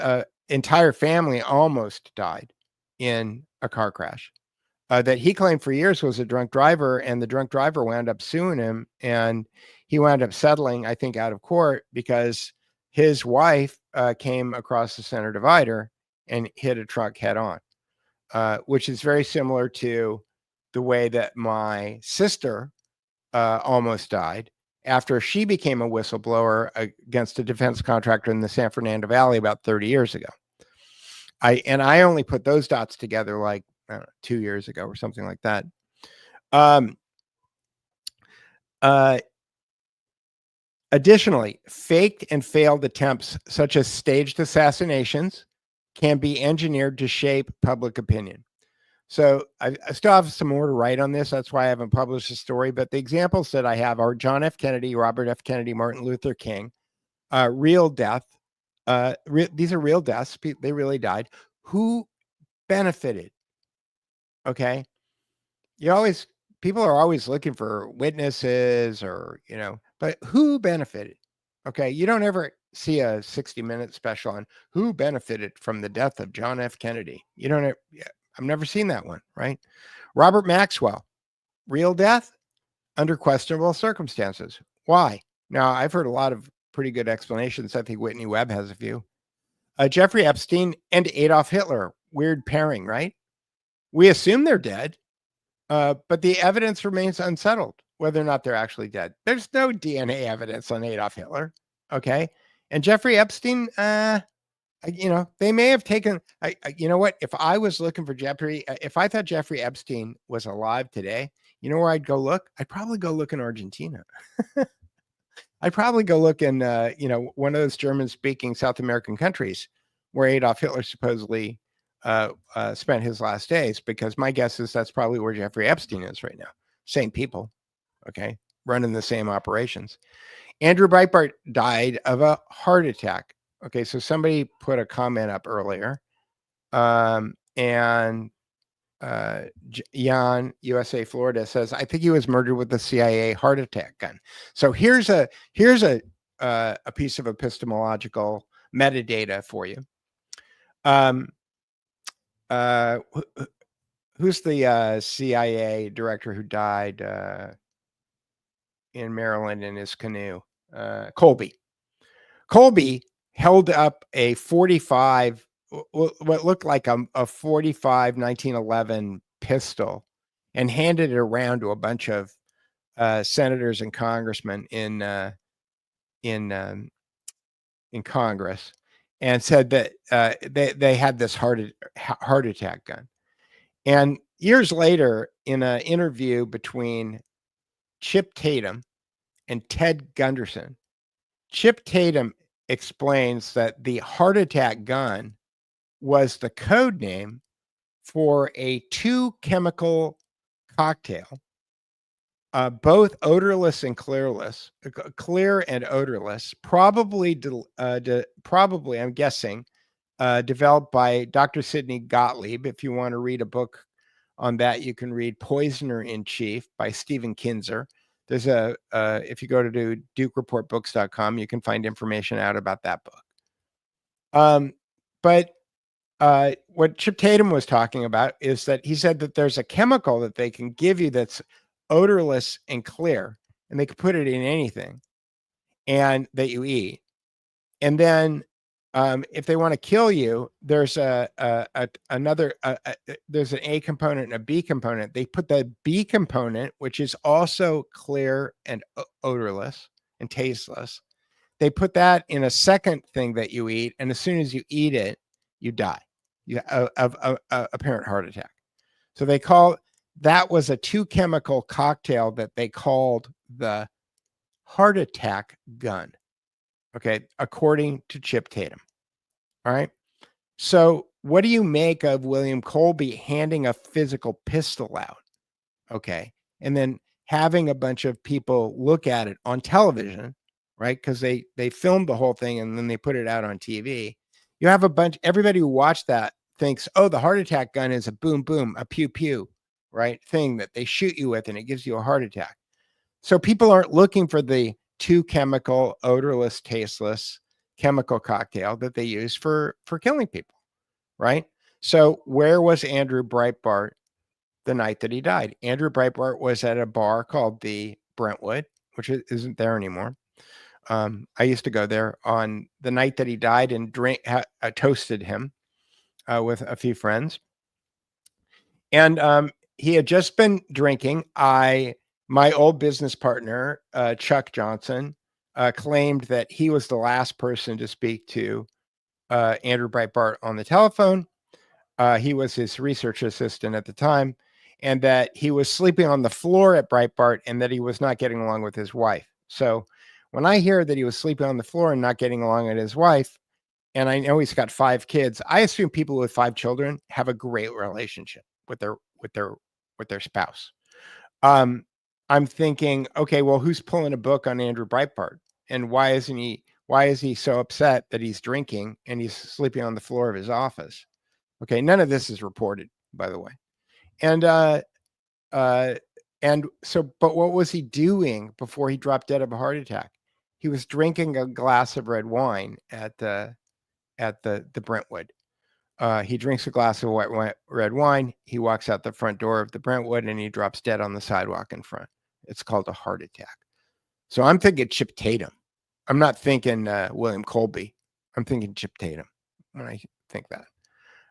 entire family almost died in a car crash that he claimed for years was a drunk driver, and the drunk driver wound up suing him, and he wound up settling, I think, out of court because his wife came across the center divider and hit a truck head on, which is very similar to the way that my sister almost died after she became a whistleblower against a defense contractor in the San Fernando Valley about 30 years ago. I only put those dots together like, I don't know, 2 years ago or something like that. Additionally, faked and failed attempts, such as staged assassinations, can be engineered to shape public opinion. So I still have some more to write on this. That's why I haven't published the story. But the examples that I have are John F. Kennedy, Robert F. Kennedy, Martin Luther King, real death. These are real deaths. They really died. Who benefited? Okay. People are always looking for witnesses but who benefited? Okay. You don't ever see a 60-minute special on who benefited from the death of John F. Kennedy. I've never seen that one, right? Robert Maxwell, real death under questionable circumstances. Why? Now, I've heard a lot of pretty good explanations. I think Whitney Webb has a few. Jeffrey Epstein and Adolf Hitler. Weird pairing, right? We assume they're dead, but the evidence remains unsettled whether or not they're actually dead. There's no DNA evidence on Adolf Hitler. Okay. And Jeffrey Epstein, they may have taken, you know what? If I was looking for Jeffrey, if I thought Jeffrey Epstein was alive today, you know where I'd go look? I'd probably go look in Argentina. I'd probably go look in, one of those German-speaking South American countries where Adolf Hitler supposedly spent his last days, because my guess is that's probably where Jeffrey Epstein is right now. Same people, okay, running the same operations. Andrew Breitbart died of a heart attack. Okay, so somebody put a comment up earlier, and Jan, USA, Florida says, I think he was murdered with the CIA heart attack gun. So here's a piece of epistemological metadata for you. Who's the CIA director who died in Maryland in his canoe? Colby. Colby held up a 45, what looked like a 45 1911 pistol, and handed it around to a bunch of senators and congressmen in Congress, and said that they had this heart attack gun. And years later, in an interview between Chip Tatum and Ted Gunderson, Chip Tatum explains that the heart attack gun was the code name for a 2-chemical cocktail, both odorless and clearless, clear and odorless, probably, I'm guessing, developed by Dr. Sidney Gottlieb. If you want to read a book on that, you can read Poisoner in Chief by Stephen Kinzer. There's if you go to DukeReportBooks.com, you can find information out about that book. But what Chip Tatum was talking about is that he said that there's a chemical that they can give you that's odorless and clear, and they could put it in anything and that you eat. And then if they want to kill you, there's another there's an A component and a B component. They put the B component, which is also clear and odorless and tasteless. They put that in a second thing that you eat, and as soon as you eat it, you die of apparent heart attack. So they call that was a 2-chemical cocktail that they called the heart attack gun. Okay, according to Chip Tatum. All right. So what do you make of William Colby handing a physical pistol out? Okay. And then having a bunch of people look at it on television, right? Because they filmed the whole thing and then they put it out on TV. You have everybody who watched that thinks, oh, the heart attack gun is a boom, boom, a pew, pew, right? Thing that they shoot you with and it gives you a heart attack. So people aren't looking for the 2-chemical, odorless, tasteless chemical cocktail that they use for killing people, right? So where was Andrew Breitbart the night that he died? Andrew Breitbart was at a bar called the Brentwood, which isn't there anymore. I used to go there on the night that he died and toasted him with a few friends. And he had just been drinking. My old business partner, Chuck Johnson, claimed that he was the last person to speak to Andrew Breitbart on the telephone. He was his research assistant at the time, and that he was sleeping on the floor at Breitbart and that he was not getting along with his wife. So when I hear that he was sleeping on the floor and not getting along with his wife, and I know he's got 5 kids, I assume people with 5 children have a great relationship with their spouse. I'm thinking, okay, well, who's pulling a book on Andrew Breitbart? And why is he so upset that he's drinking and he's sleeping on the floor of his office? Okay, none of this is reported, by the way. And so, but what was he doing before he dropped dead of a heart attack? He was drinking a glass of red wine at the Brentwood. He drinks a glass of red wine. He walks out the front door of the Brentwood and he drops dead on the sidewalk in front. It's called a heart attack. So I'm thinking Chip Tatum. I'm not thinking William Colby. I'm thinking Chip Tatum. when I think that.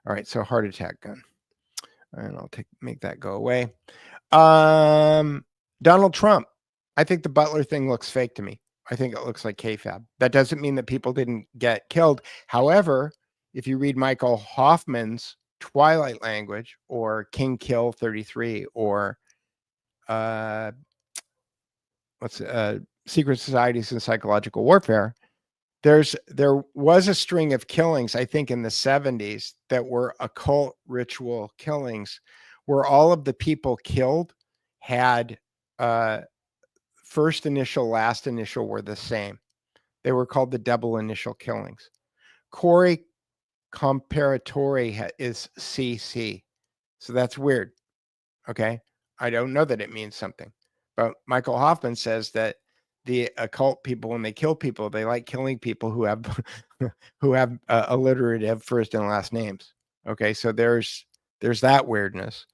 All right, so heart attack gun, and I'll make that go away. Donald Trump. I think the Butler thing looks fake to me. I think it looks like KFAB. That doesn't mean that people didn't get killed. However, if you read Michael Hoffman's Twilight Language or King Kill 33 or Secret Societies and Psychological Warfare, there was a string of killings, I think, in the 70s that were occult ritual killings, where all of the people killed had first initial, last initial were the same. They were called the double initial killings. Corey Comparatori is CC. So that's weird. Okay. I don't know that it means something. But Michael Hoffman says that the occult people, when they kill people, they like killing people who have alliterative first and last names. Okay. So there's that weirdness.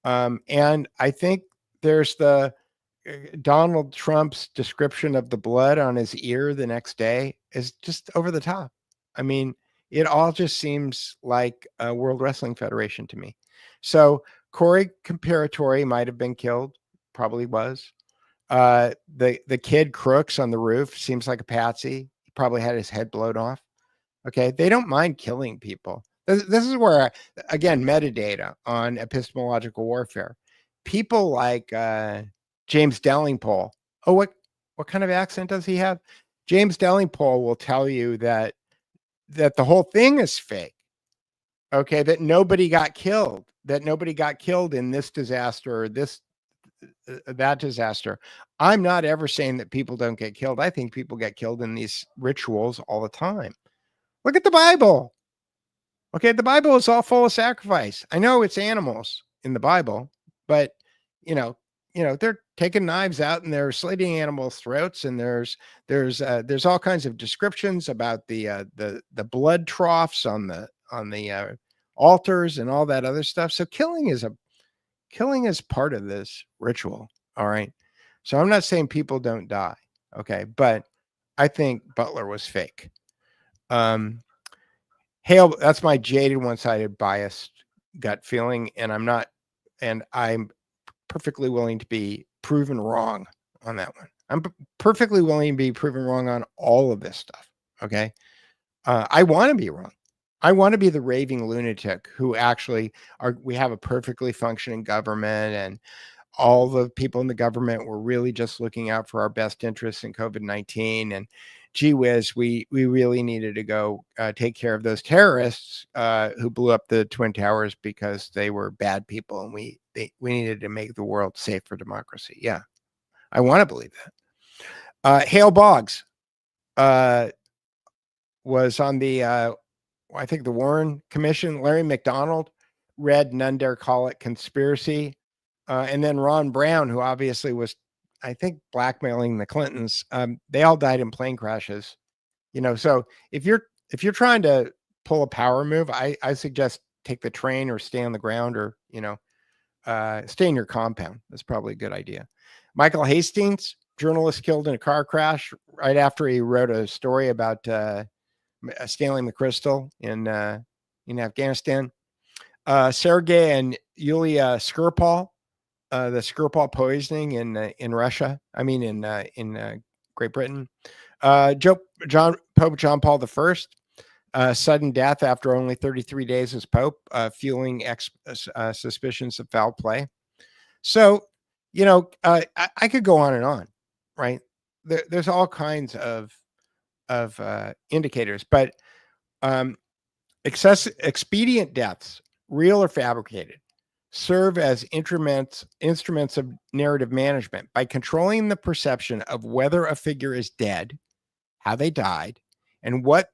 And I think there's the Donald Trump's description of the blood on his ear the next day is just over the top. I mean, it all just seems like a World Wrestling Federation to me. So Corey Comparatori might have been killed, probably was. The kid Crooks on the roof seems like a patsy. He probably had his head blown off. Okay, they don't mind killing people. This is where, again, metadata on epistemological warfare. People like James Dellingpole. Oh, what kind of accent does he have? James Dellingpole will tell you that the whole thing is fake. Okay, that nobody got killed. That nobody got killed in this disaster or that disaster. I'm not ever saying that people don't get killed. I think people get killed in these rituals all the time. Look at the Bible. Okay, the Bible is all full of sacrifice. I know it's animals in the Bible, but they're taking knives out and they're slitting animals' throats, and there's all kinds of descriptions about the blood troughs on the altars and all that other stuff. So killing is part of this ritual. All right. So I'm not saying people don't die. Okay, but I think Butler was fake. Hale, that's my jaded, one-sided, biased gut feeling, and I'm perfectly willing to be proven wrong on that one. I'm perfectly willing to be proven wrong on all of this stuff. Okay. I want to be wrong. I want to be the raving lunatic who actually we have a perfectly functioning government, and all the people in the government were really just looking out for our best interests in COVID-19. And gee whiz, we really needed to go take care of those terrorists who blew up the Twin Towers because they were bad people, and we needed to make the world safe for democracy. Yeah, I want to believe that. Hale Boggs was on the, I think, the Warren Commission. Larry McDonald read None Dare Call It Conspiracy. And then Ron Brown, who obviously was, I think, blackmailing the Clintons. They all died in plane crashes. So if you're trying to pull a power move, I suggest take the train or stay on the ground, or stay in your compound. That's probably a good idea. Michael Hastings, journalist killed in a car crash right after he wrote a story about stealing the crystal in Afghanistan. Sergei and Yulia Skripal, the Skripal poisoning in Russia. I mean, in Great Britain. Pope John Paul I, sudden death after only 33 days as Pope, fueling suspicions of foul play. So, I could go on and on, right? There's all kinds of indicators, but expedient deaths, real or fabricated, serve as instruments of narrative management by controlling the perception of whether a figure is dead, how they died, and what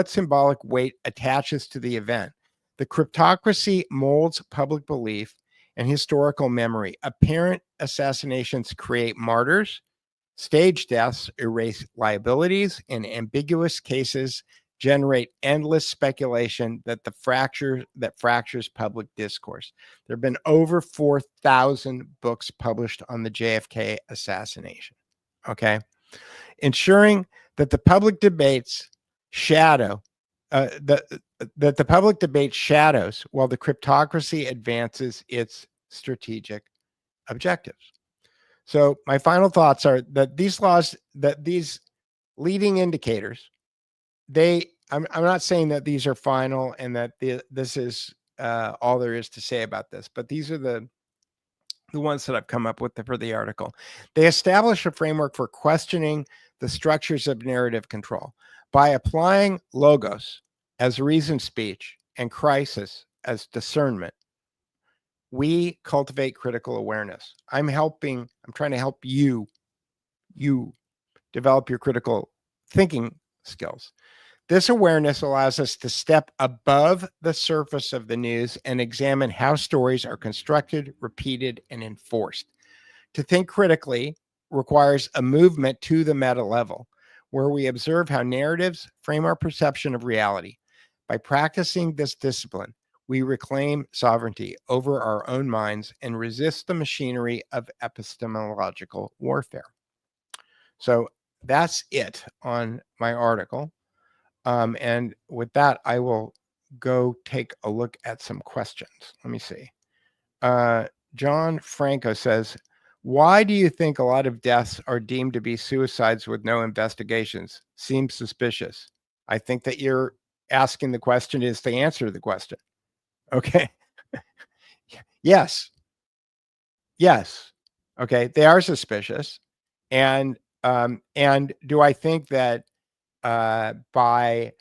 symbolic weight attaches to the event. The cryptocracy molds public belief and historical memory. Apparent assassinations create martyrs. Stage deaths erase liabilities, and ambiguous cases generate endless speculation that fractures public discourse. There have been over 4,000 books published on the JFK assassination. Okay, ensuring that the public debates shadow that the public debate shadows while the cryptocracy advances its strategic objectives. So my final thoughts are that these laws, that these leading indicators, I'm not saying that these are final and that this is all there is to say about this, but these are the ones that I've come up with for the article. They establish a framework for questioning the structures of narrative control by applying logos as reasoned speech and crisis as discernment. We cultivate critical awareness. I'm trying to help you develop your critical thinking skills. This awareness allows us to step above the surface of the news and examine how stories are constructed, repeated, and enforced. To think critically requires a movement to the meta level, where we observe how narratives frame our perception of reality. By practicing this discipline, we reclaim sovereignty over our own minds and resist the machinery of epistemological warfare. So that's it on my article. And with that, I will go take a look at some questions. Let me see. John Franco says, why do you think a lot of deaths are deemed to be suicides with no investigations? Seems suspicious. I think that you're asking the question is the answer to the question. Okay. Yes. Okay. They are suspicious. And do I think that by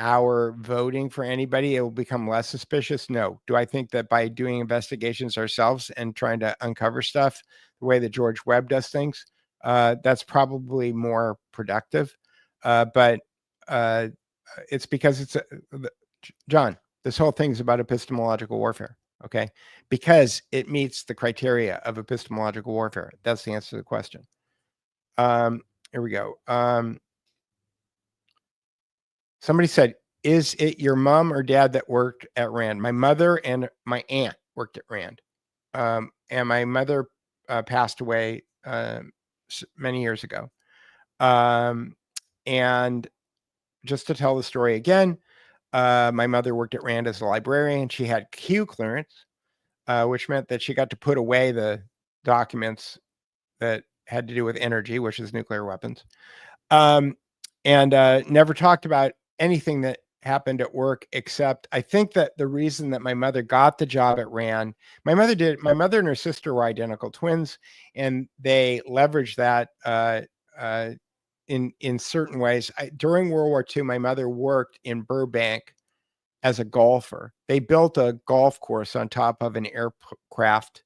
our voting for anybody, it will become less suspicious? No. Do I think that by doing investigations ourselves and trying to uncover stuff the way that George Webb does things, that's probably more productive? But it's because John, this whole thing is about epistemological warfare, okay? Because it meets the criteria of epistemological warfare. That's the answer to the question. Here we go. Somebody said, is it your mom or dad that worked at Rand? My mother and my aunt worked at Rand. And my mother passed away many years ago. And just to tell the story again, my mother worked at Rand as a librarian. She had Q clearance, which meant that she got to put away the documents that had to do with energy, which is nuclear weapons. And never talked about anything that happened at work, except I think that the reason that my mother got the job at Rand, my mother and her sister were identical twins, and they leveraged that in certain ways. During World War II, my mother worked in Burbank as a golfer. They built a golf course on top of an aircraft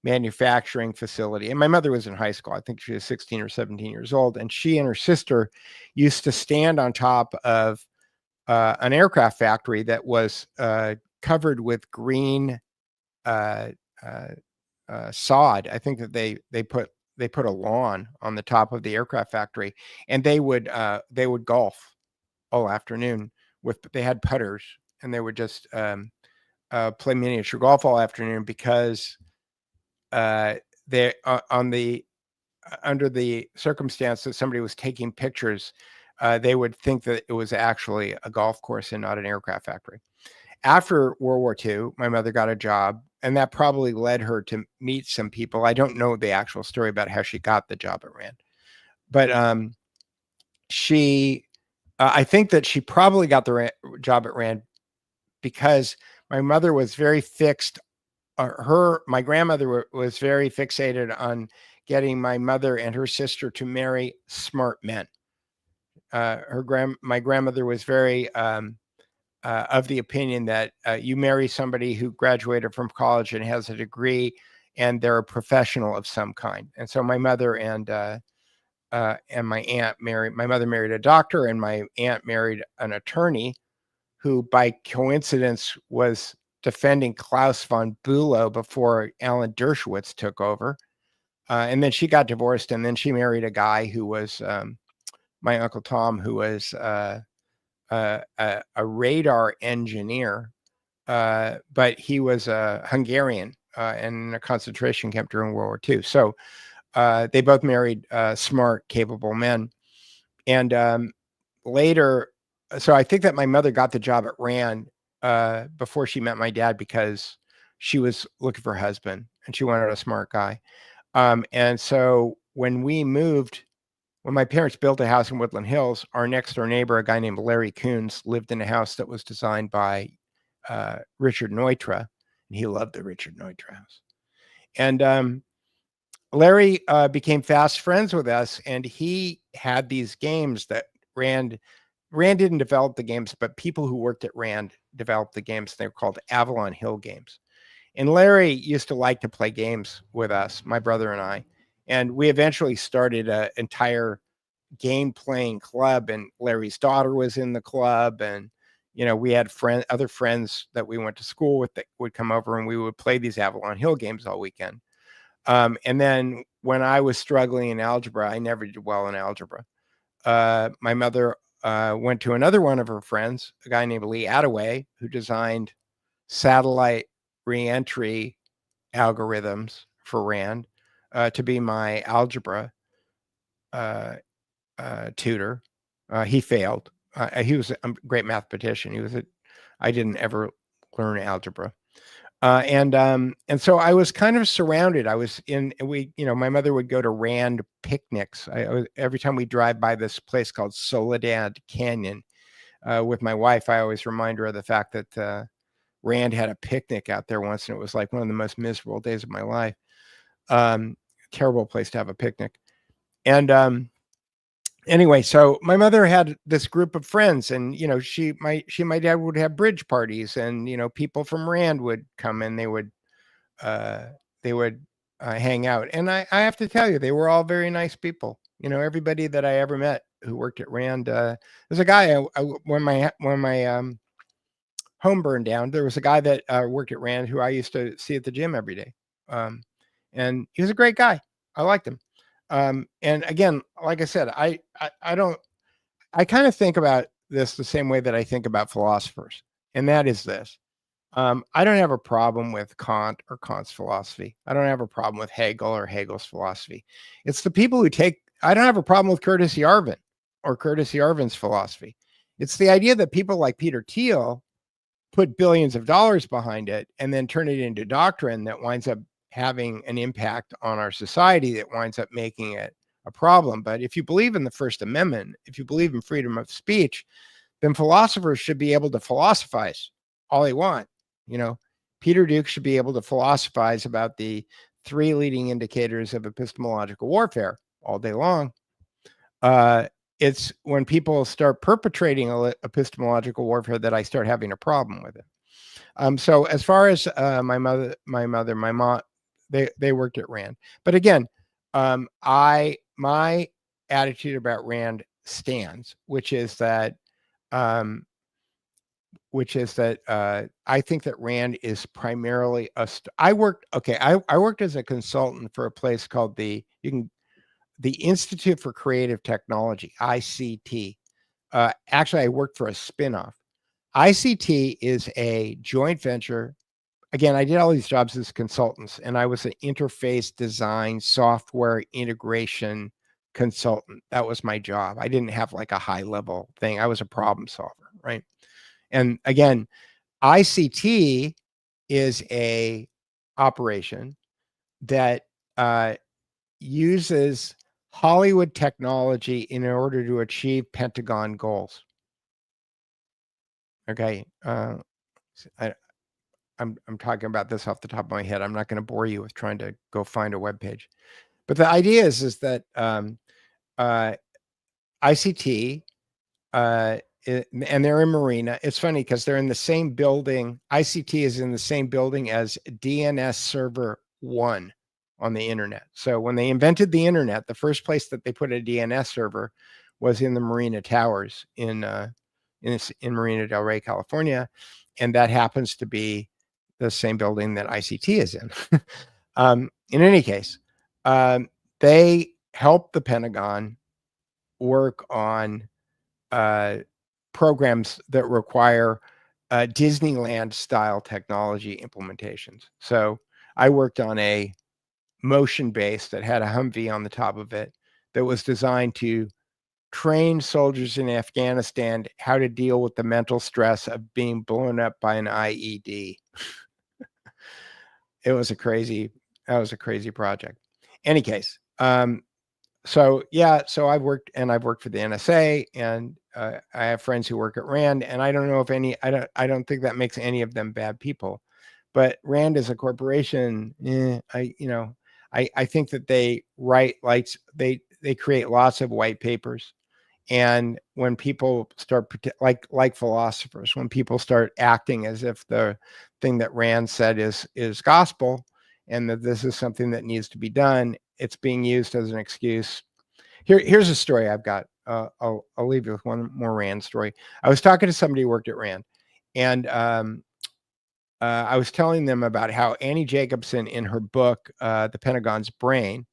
manufacturing facility. And my mother was in high school. I think she was 16 or 17 years old. And she and her sister used to stand on top of an aircraft factory that was covered with green sod. I think that they put a lawn on the top of the aircraft factory, and they would golf all afternoon they had putters, and they would just play miniature golf all afternoon because they under the circumstance that somebody was taking pictures, they would think that it was actually a golf course and not an aircraft factory. After World War II, my mother got a job, and that probably led her to meet some people. I don't know the actual story about how she got the job at Rand, but I think that she probably got the job at Rand because my mother was very fixed. My grandmother was very fixated on getting my mother and her sister to marry smart men. My grandmother was very of the opinion that you marry somebody who graduated from college and has a degree, and they're a professional of some kind. And so my mother and my aunt married. My mother married a doctor, and my aunt married an attorney, who, by coincidence, was defending Klaus von Bülow before Alan Dershowitz took over. And then she got divorced, and then she married a guy who was my Uncle Tom, who was a radar engineer, but he was a Hungarian in a concentration camp during World War II. So they both married smart, capable men. And later, so I think that my mother got the job at Rand before she met my dad because she was looking for a husband and she wanted a smart guy. And so when my parents built a house in Woodland Hills, our next door neighbor, a guy named Larry Coons, lived in a house that was designed by Richard Neutra, and he loved the Richard Neutra house. And Larry became fast friends with us, and he had these games that Rand didn't develop the games, but people who worked at Rand developed the games. They were called Avalon Hill games. And Larry used to like to play games with us, my brother and I. And we eventually started an entire game playing club, and Larry's daughter was in the club. And, we had other friends that we went to school with that would come over, and we would play these Avalon Hill games all weekend. And then when I was struggling in algebra, I never did well in algebra. My mother went to another one of her friends, a guy named Lee Attaway, who designed satellite reentry algorithms for Rand, to be my algebra tutor. He failed. He was a great mathematician. I didn't ever learn algebra. And so I was kind of surrounded. My mother would go to Rand picnics. Every time we drive by this place called Soledad Canyon with my wife, I always remind her of the fact that Rand had a picnic out there once, and it was like one of the most miserable days of my life. Terrible place to have a picnic. And anyway, so my mother had this group of friends, and my dad would have bridge parties, and people from Rand would come, and they would hang out. And I have to tell you, they were all very nice people. Everybody that I ever met who worked at Rand. There's a guy when my home burned down, there was a guy that worked at Rand who I used to see at the gym every day. And he was a great guy. I liked him. And again, like I said, I kind of think about this the same way that I think about philosophers. And that is this. I don't have a problem with Kant or Kant's philosophy. I don't have a problem with Hegel or Hegel's philosophy. It's the people who I don't have a problem with Curtis Yarvin or Curtis Yarvin's philosophy. It's the idea that people like Peter Thiel put billions of dollars behind it and then turn it into doctrine that winds up having an impact on our society, that winds up making it a problem. But if you believe in the First Amendment, if you believe in freedom of speech, then philosophers should be able to philosophize all they want. Peter Duke should be able to philosophize about the 3 leading indicators of epistemological warfare all day long. It's when people start perpetrating epistemological warfare that I start having a problem with it. So as far as my mom, they worked at Rand. But again, my attitude about Rand stands, which is that I think that Rand is primarily I worked as a consultant for a place called the Institute for Creative Technology, ICT. Actually, I worked for a spinoff. ICT is a joint venture. Again, I did all these jobs as consultants, and I was an interface design software integration consultant. That was my job. I didn't have like a high level thing. I was a problem solver, right? And again, ICT is a operation that uses Hollywood technology in order to achieve Pentagon goals. Okay. I'm talking about this off the top of my head. I'm not going to bore you with trying to go find a web page. But the idea is that ICT, and they're in Marina. It's funny because they're in the same building. ICT is in the same building as DNS Server 1 on the internet. So when they invented the internet, the first place that they put a DNS server was in the Marina Towers in Marina del Rey, California. And that happens to be the same building that ICT is in. In any case, they help the Pentagon work on programs that require Disneyland style technology implementations. So I worked on a motion base that had a Humvee on the top of it that was designed to trained soldiers in Afghanistan how to deal with the mental stress of being blown up by an IED. That was a crazy project. Any case, so I've worked for the NSA, and I have friends who work at Rand, and I don't know if I don't think that makes any of them bad people, but Rand is a corporation. I think that they write they create lots of white papers, and when people start like philosophers, when people start acting as if the thing that Rand said is gospel, and that this is something that needs to be done, it's being used as an excuse. Here's a story I've got. I'll leave you with one more Rand story. I was talking to somebody who worked at Rand, and I was telling them about how Annie Jacobson, in her book, The Pentagon's Brain,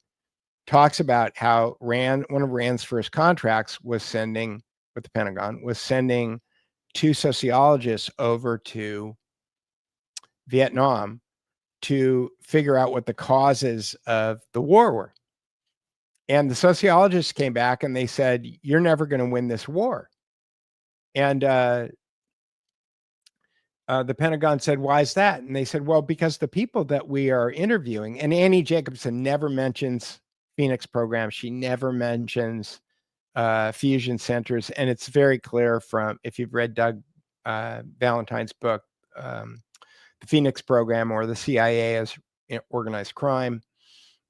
talks about how one of Rand's first contracts with the Pentagon was sending 2 sociologists over to Vietnam to figure out what the causes of the war were. And the sociologists came back and they said, "You're never going to win this war." And the Pentagon said, "Why is that?" And they said, "Well, because the people that we are interviewing," and Annie Jacobson never mentions Phoenix program. She never mentions fusion centers. And it's very clear if you've read Doug Valentine's book, The Phoenix Program, or the CIA as Organized Crime.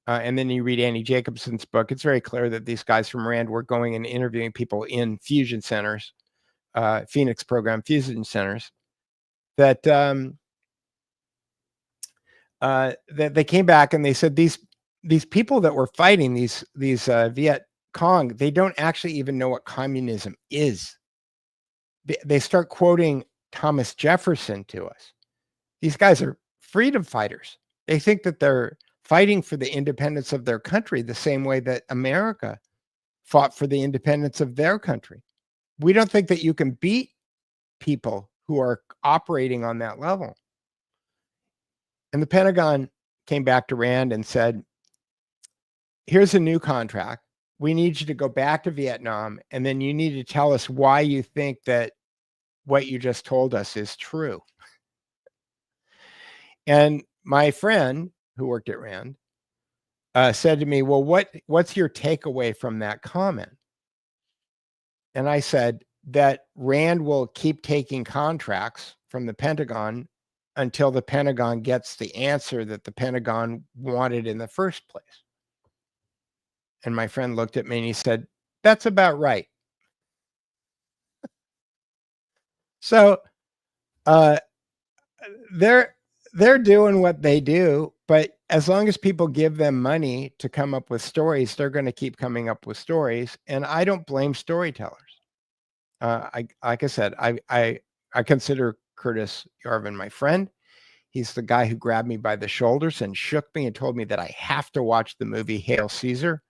And then you read Annie Jacobson's book. It's very clear that these guys from Rand were going and interviewing people in fusion centers, Phoenix Program fusion centers, that they came back and they said these people that were fighting these Viet Cong, they don't actually even know what communism is. They start quoting Thomas Jefferson to us. These guys are freedom fighters. They think that they're fighting for the independence of their country the same way that America fought for the independence of their country. We don't think that you can beat people who are operating on that level. And the Pentagon came back to Rand and said, "Here's a new contract. We need you to go back to Vietnam, and then you need to tell us why you think that what you just told us is true." And my friend who worked at Rand said to me, "Well, what's your takeaway from that comment?" And I said that Rand will keep taking contracts from the Pentagon until the Pentagon gets the answer that the Pentagon wanted in the first place. And my friend looked at me and he said, "That's about right." So they're doing what they do, but as long as people give them money to come up with stories, they're going to keep coming up with stories. And I don't blame storytellers. Like I said, I consider Curtis Yarvin my friend. He's the guy who grabbed me by the shoulders and shook me and told me that I have to watch the movie Hail Caesar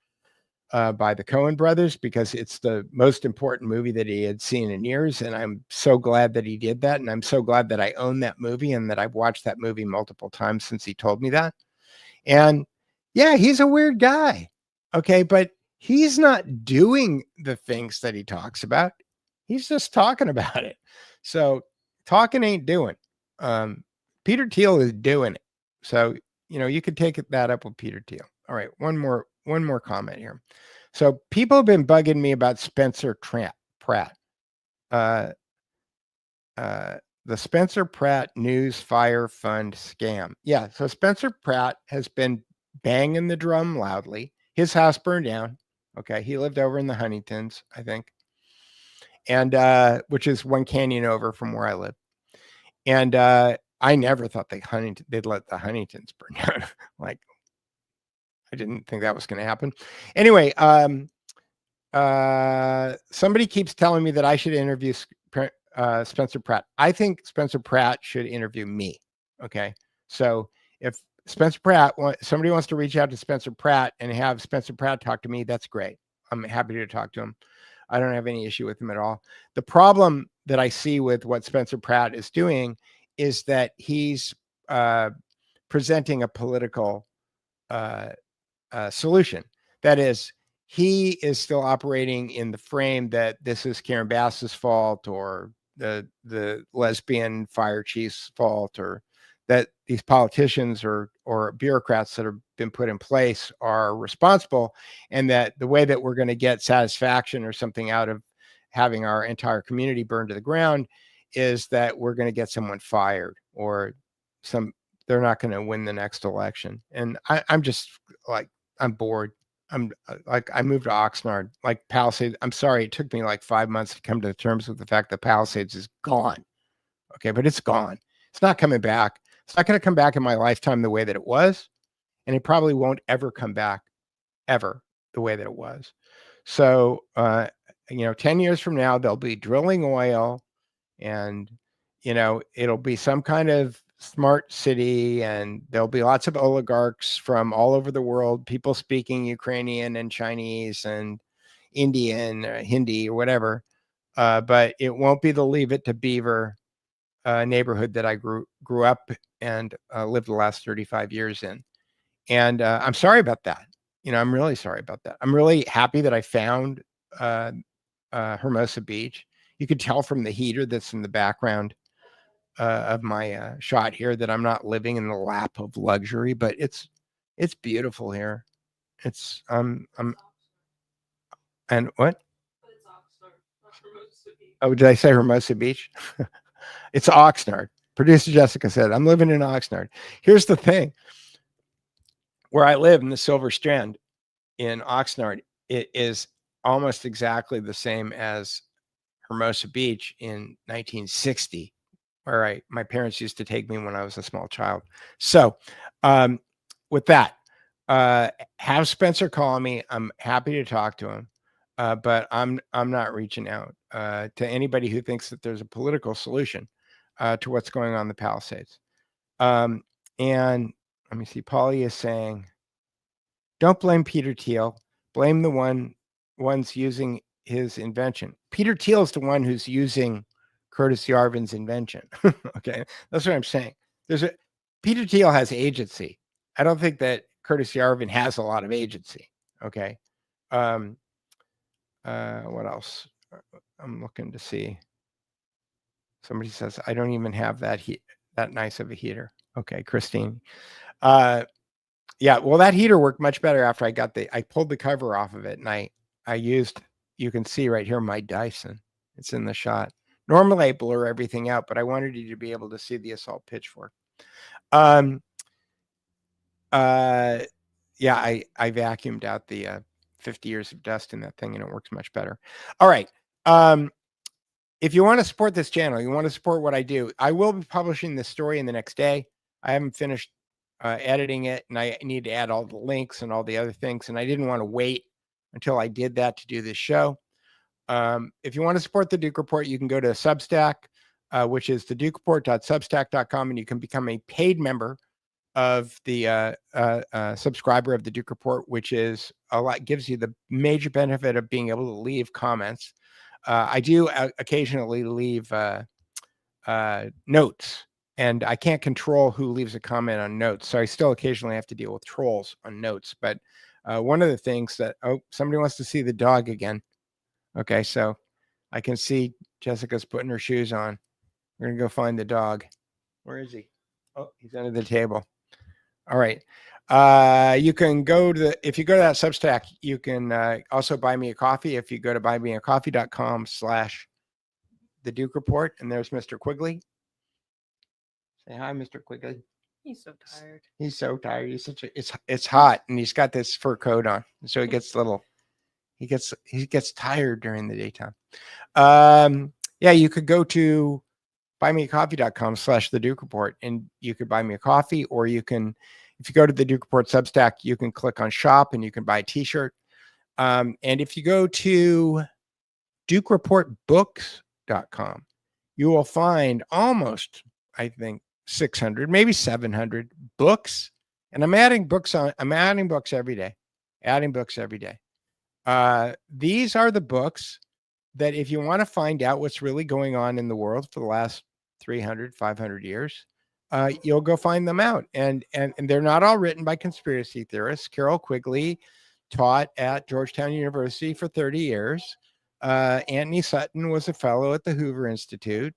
by the Coen brothers, because it's the most important movie that he had seen in years. And I'm so glad that he did that. And I'm so glad that I own that movie and that I've watched that movie multiple times since he told me that. And yeah, he's a weird guy. Okay. But he's not doing the things that he talks about. He's just talking about it. So talking ain't doing. Peter Thiel is doing it. So, you could take that up with Peter Thiel. All right. One more comment here. So people have been bugging me about Spencer Pratt. The Spencer Pratt News Fire Fund scam. Yeah. So Spencer Pratt has been banging the drum loudly. His house burned down. Okay. He lived over in the Huntingtons, I think. And, which is one canyon over from where I live. And, I never thought they'd let the Huntingtons burn down. Like, I didn't think that was going to happen. Anyway, somebody keeps telling me that I should interview Spencer Pratt. I think Spencer Pratt should interview me. Okay. So if somebody wants to reach out to Spencer Pratt and have Spencer Pratt talk to me, that's great. I'm happy to talk to him. I don't have any issue with him at all. The problem that I see with what Spencer Pratt is doing is that he's presenting a political solution. That is, he is still operating in the frame that this is Karen Bass's fault, or the lesbian fire chief's fault, or that these politicians or bureaucrats that have been put in place are responsible, and that the way that we're going to get satisfaction or something out of having our entire community burned to the ground is that we're going to get someone fired, or they're not going to win the next election. And I'm just like, I'm bored. I'm like, I moved to Oxnard, like Palisades. I'm sorry, it took me like 5 months to come to terms with the fact that Palisades is gone. Okay, but it's gone. It's not coming back. It's not going to come back in my lifetime the way that it was, and it probably won't ever come back ever the way that it was. So, 10 years from now, they'll be drilling oil, and it'll be some kind of smart city, and there'll be lots of oligarchs from all over the world, people speaking Ukrainian and Chinese and Indian, Hindi, or whatever. But it won't be the Leave It to Beaver neighborhood that I grew up and lived the last 35 years in. And I'm sorry about that. I'm really sorry about that. I'm really happy that I found Hermosa Beach. You could tell from the heater that's in the background of my shot here that I'm not living in the lap of luxury, but it's beautiful here. It's and what? Oh, did I say Hermosa Beach? It's Oxnard. Producer Jessica said, I'm living in Oxnard. Here's the thing. Where I live in the Silver Strand in Oxnard, it is almost exactly the same as Hermosa Beach in 1960, where my parents used to take me when I was a small child. So with that, have Spencer call me. I'm happy to talk to him. But I'm not reaching out to anybody who thinks that there's a political solution to what's going on in the Palisades. And let me see. Paulie is saying, don't blame Peter Thiel. Blame the ones using his invention. Peter Thiel is the one who's using Curtis Yarvin's invention. Okay, that's what I'm saying. Peter Thiel has agency. I don't think that Curtis Yarvin has a lot of agency. Okay. What else? I'm looking to see. Somebody says, I don't even have that nice of a heater. Okay, Christine. Yeah, well, that heater worked much better after I pulled the cover off of it, and I used, you can see right here, my Dyson. It's in the shot. Normally I blur everything out, but I wanted you to be able to see the assault pitchfork. Yeah, I vacuumed out the 50 years of dust in that thing, and it works much better. All right. If you want to support this channel, you want to support what I do, I will be publishing this story in the next day. I haven't finished editing it, and I need to add all the links and all the other things, and I didn't want to wait until I did that to do this show. If you want to support the Duke Report, you can go to Substack, which is thedukeport.substack.com, and you can become a paid member of the subscriber of the Duke Report, which is gives you the major benefit of being able to leave comments. I do occasionally leave notes, and I can't control who leaves a comment on notes, so I still occasionally have to deal with trolls on notes. But one of the things that, somebody wants to see the dog again. Okay, so I can see Jessica's putting her shoes on. We're gonna go find the dog. Where is he? Oh, he's under the table. All right. You can if you go to that Substack, you can also buy me a coffee. If you go to buymeacoffee.com/the Duke Report, and there's Mr. Quigley. Say hi, Mr. Quigley. He's so tired. He's so tired. It's hot, and he's got this fur coat on, so he gets tired during the daytime. Yeah, you could go to buymeacoffee.com/the Duke Report, and you could buy me a coffee, or you can, if you go to the Duke Report Substack, you can click on shop and you can buy a t-shirt. And if you go to DukeReportBooks.com, you will find almost, I think, 600, maybe 700 books. And I'm adding books every day. These are the books that if you want to find out what's really going on in the world for the last 300, 500 years, you'll go find them out. And they're not all written by conspiracy theorists. Carol Quigley taught at Georgetown University for 30 years. Anthony Sutton was a fellow at the Hoover Institute.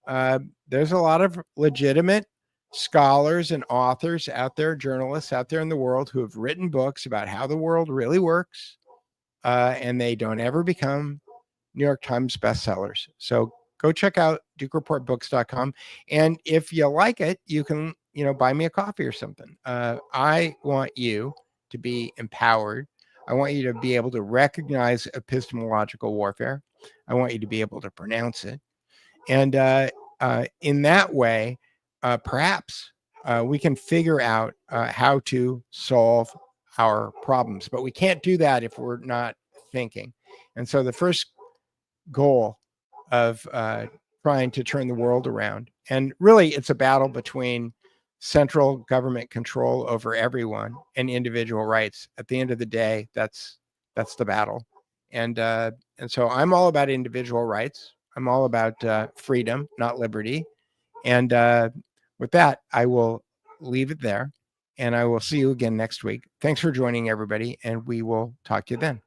There's a lot of legitimate scholars and authors out there, journalists out there in the world who have written books about how the world really works, and they don't ever become New York Times bestsellers. So go check out DukeReportBooks.com. And if you like it, you can, buy me a coffee or something. I want you to be empowered. I want you to be able to recognize epistemological warfare. I want you to be able to pronounce it. And in that way, perhaps we can figure out how to solve our problems. But we can't do that if we're not thinking. And so the first goal of trying to turn the world around, and really it's a battle between central government control over everyone and individual rights. At the end of the day, that's the battle. And so I'm all about individual rights. I'm all about freedom, not liberty. And with that, I will leave it there, and I will see you again next week. Thanks for joining, everybody, and we will talk to you then.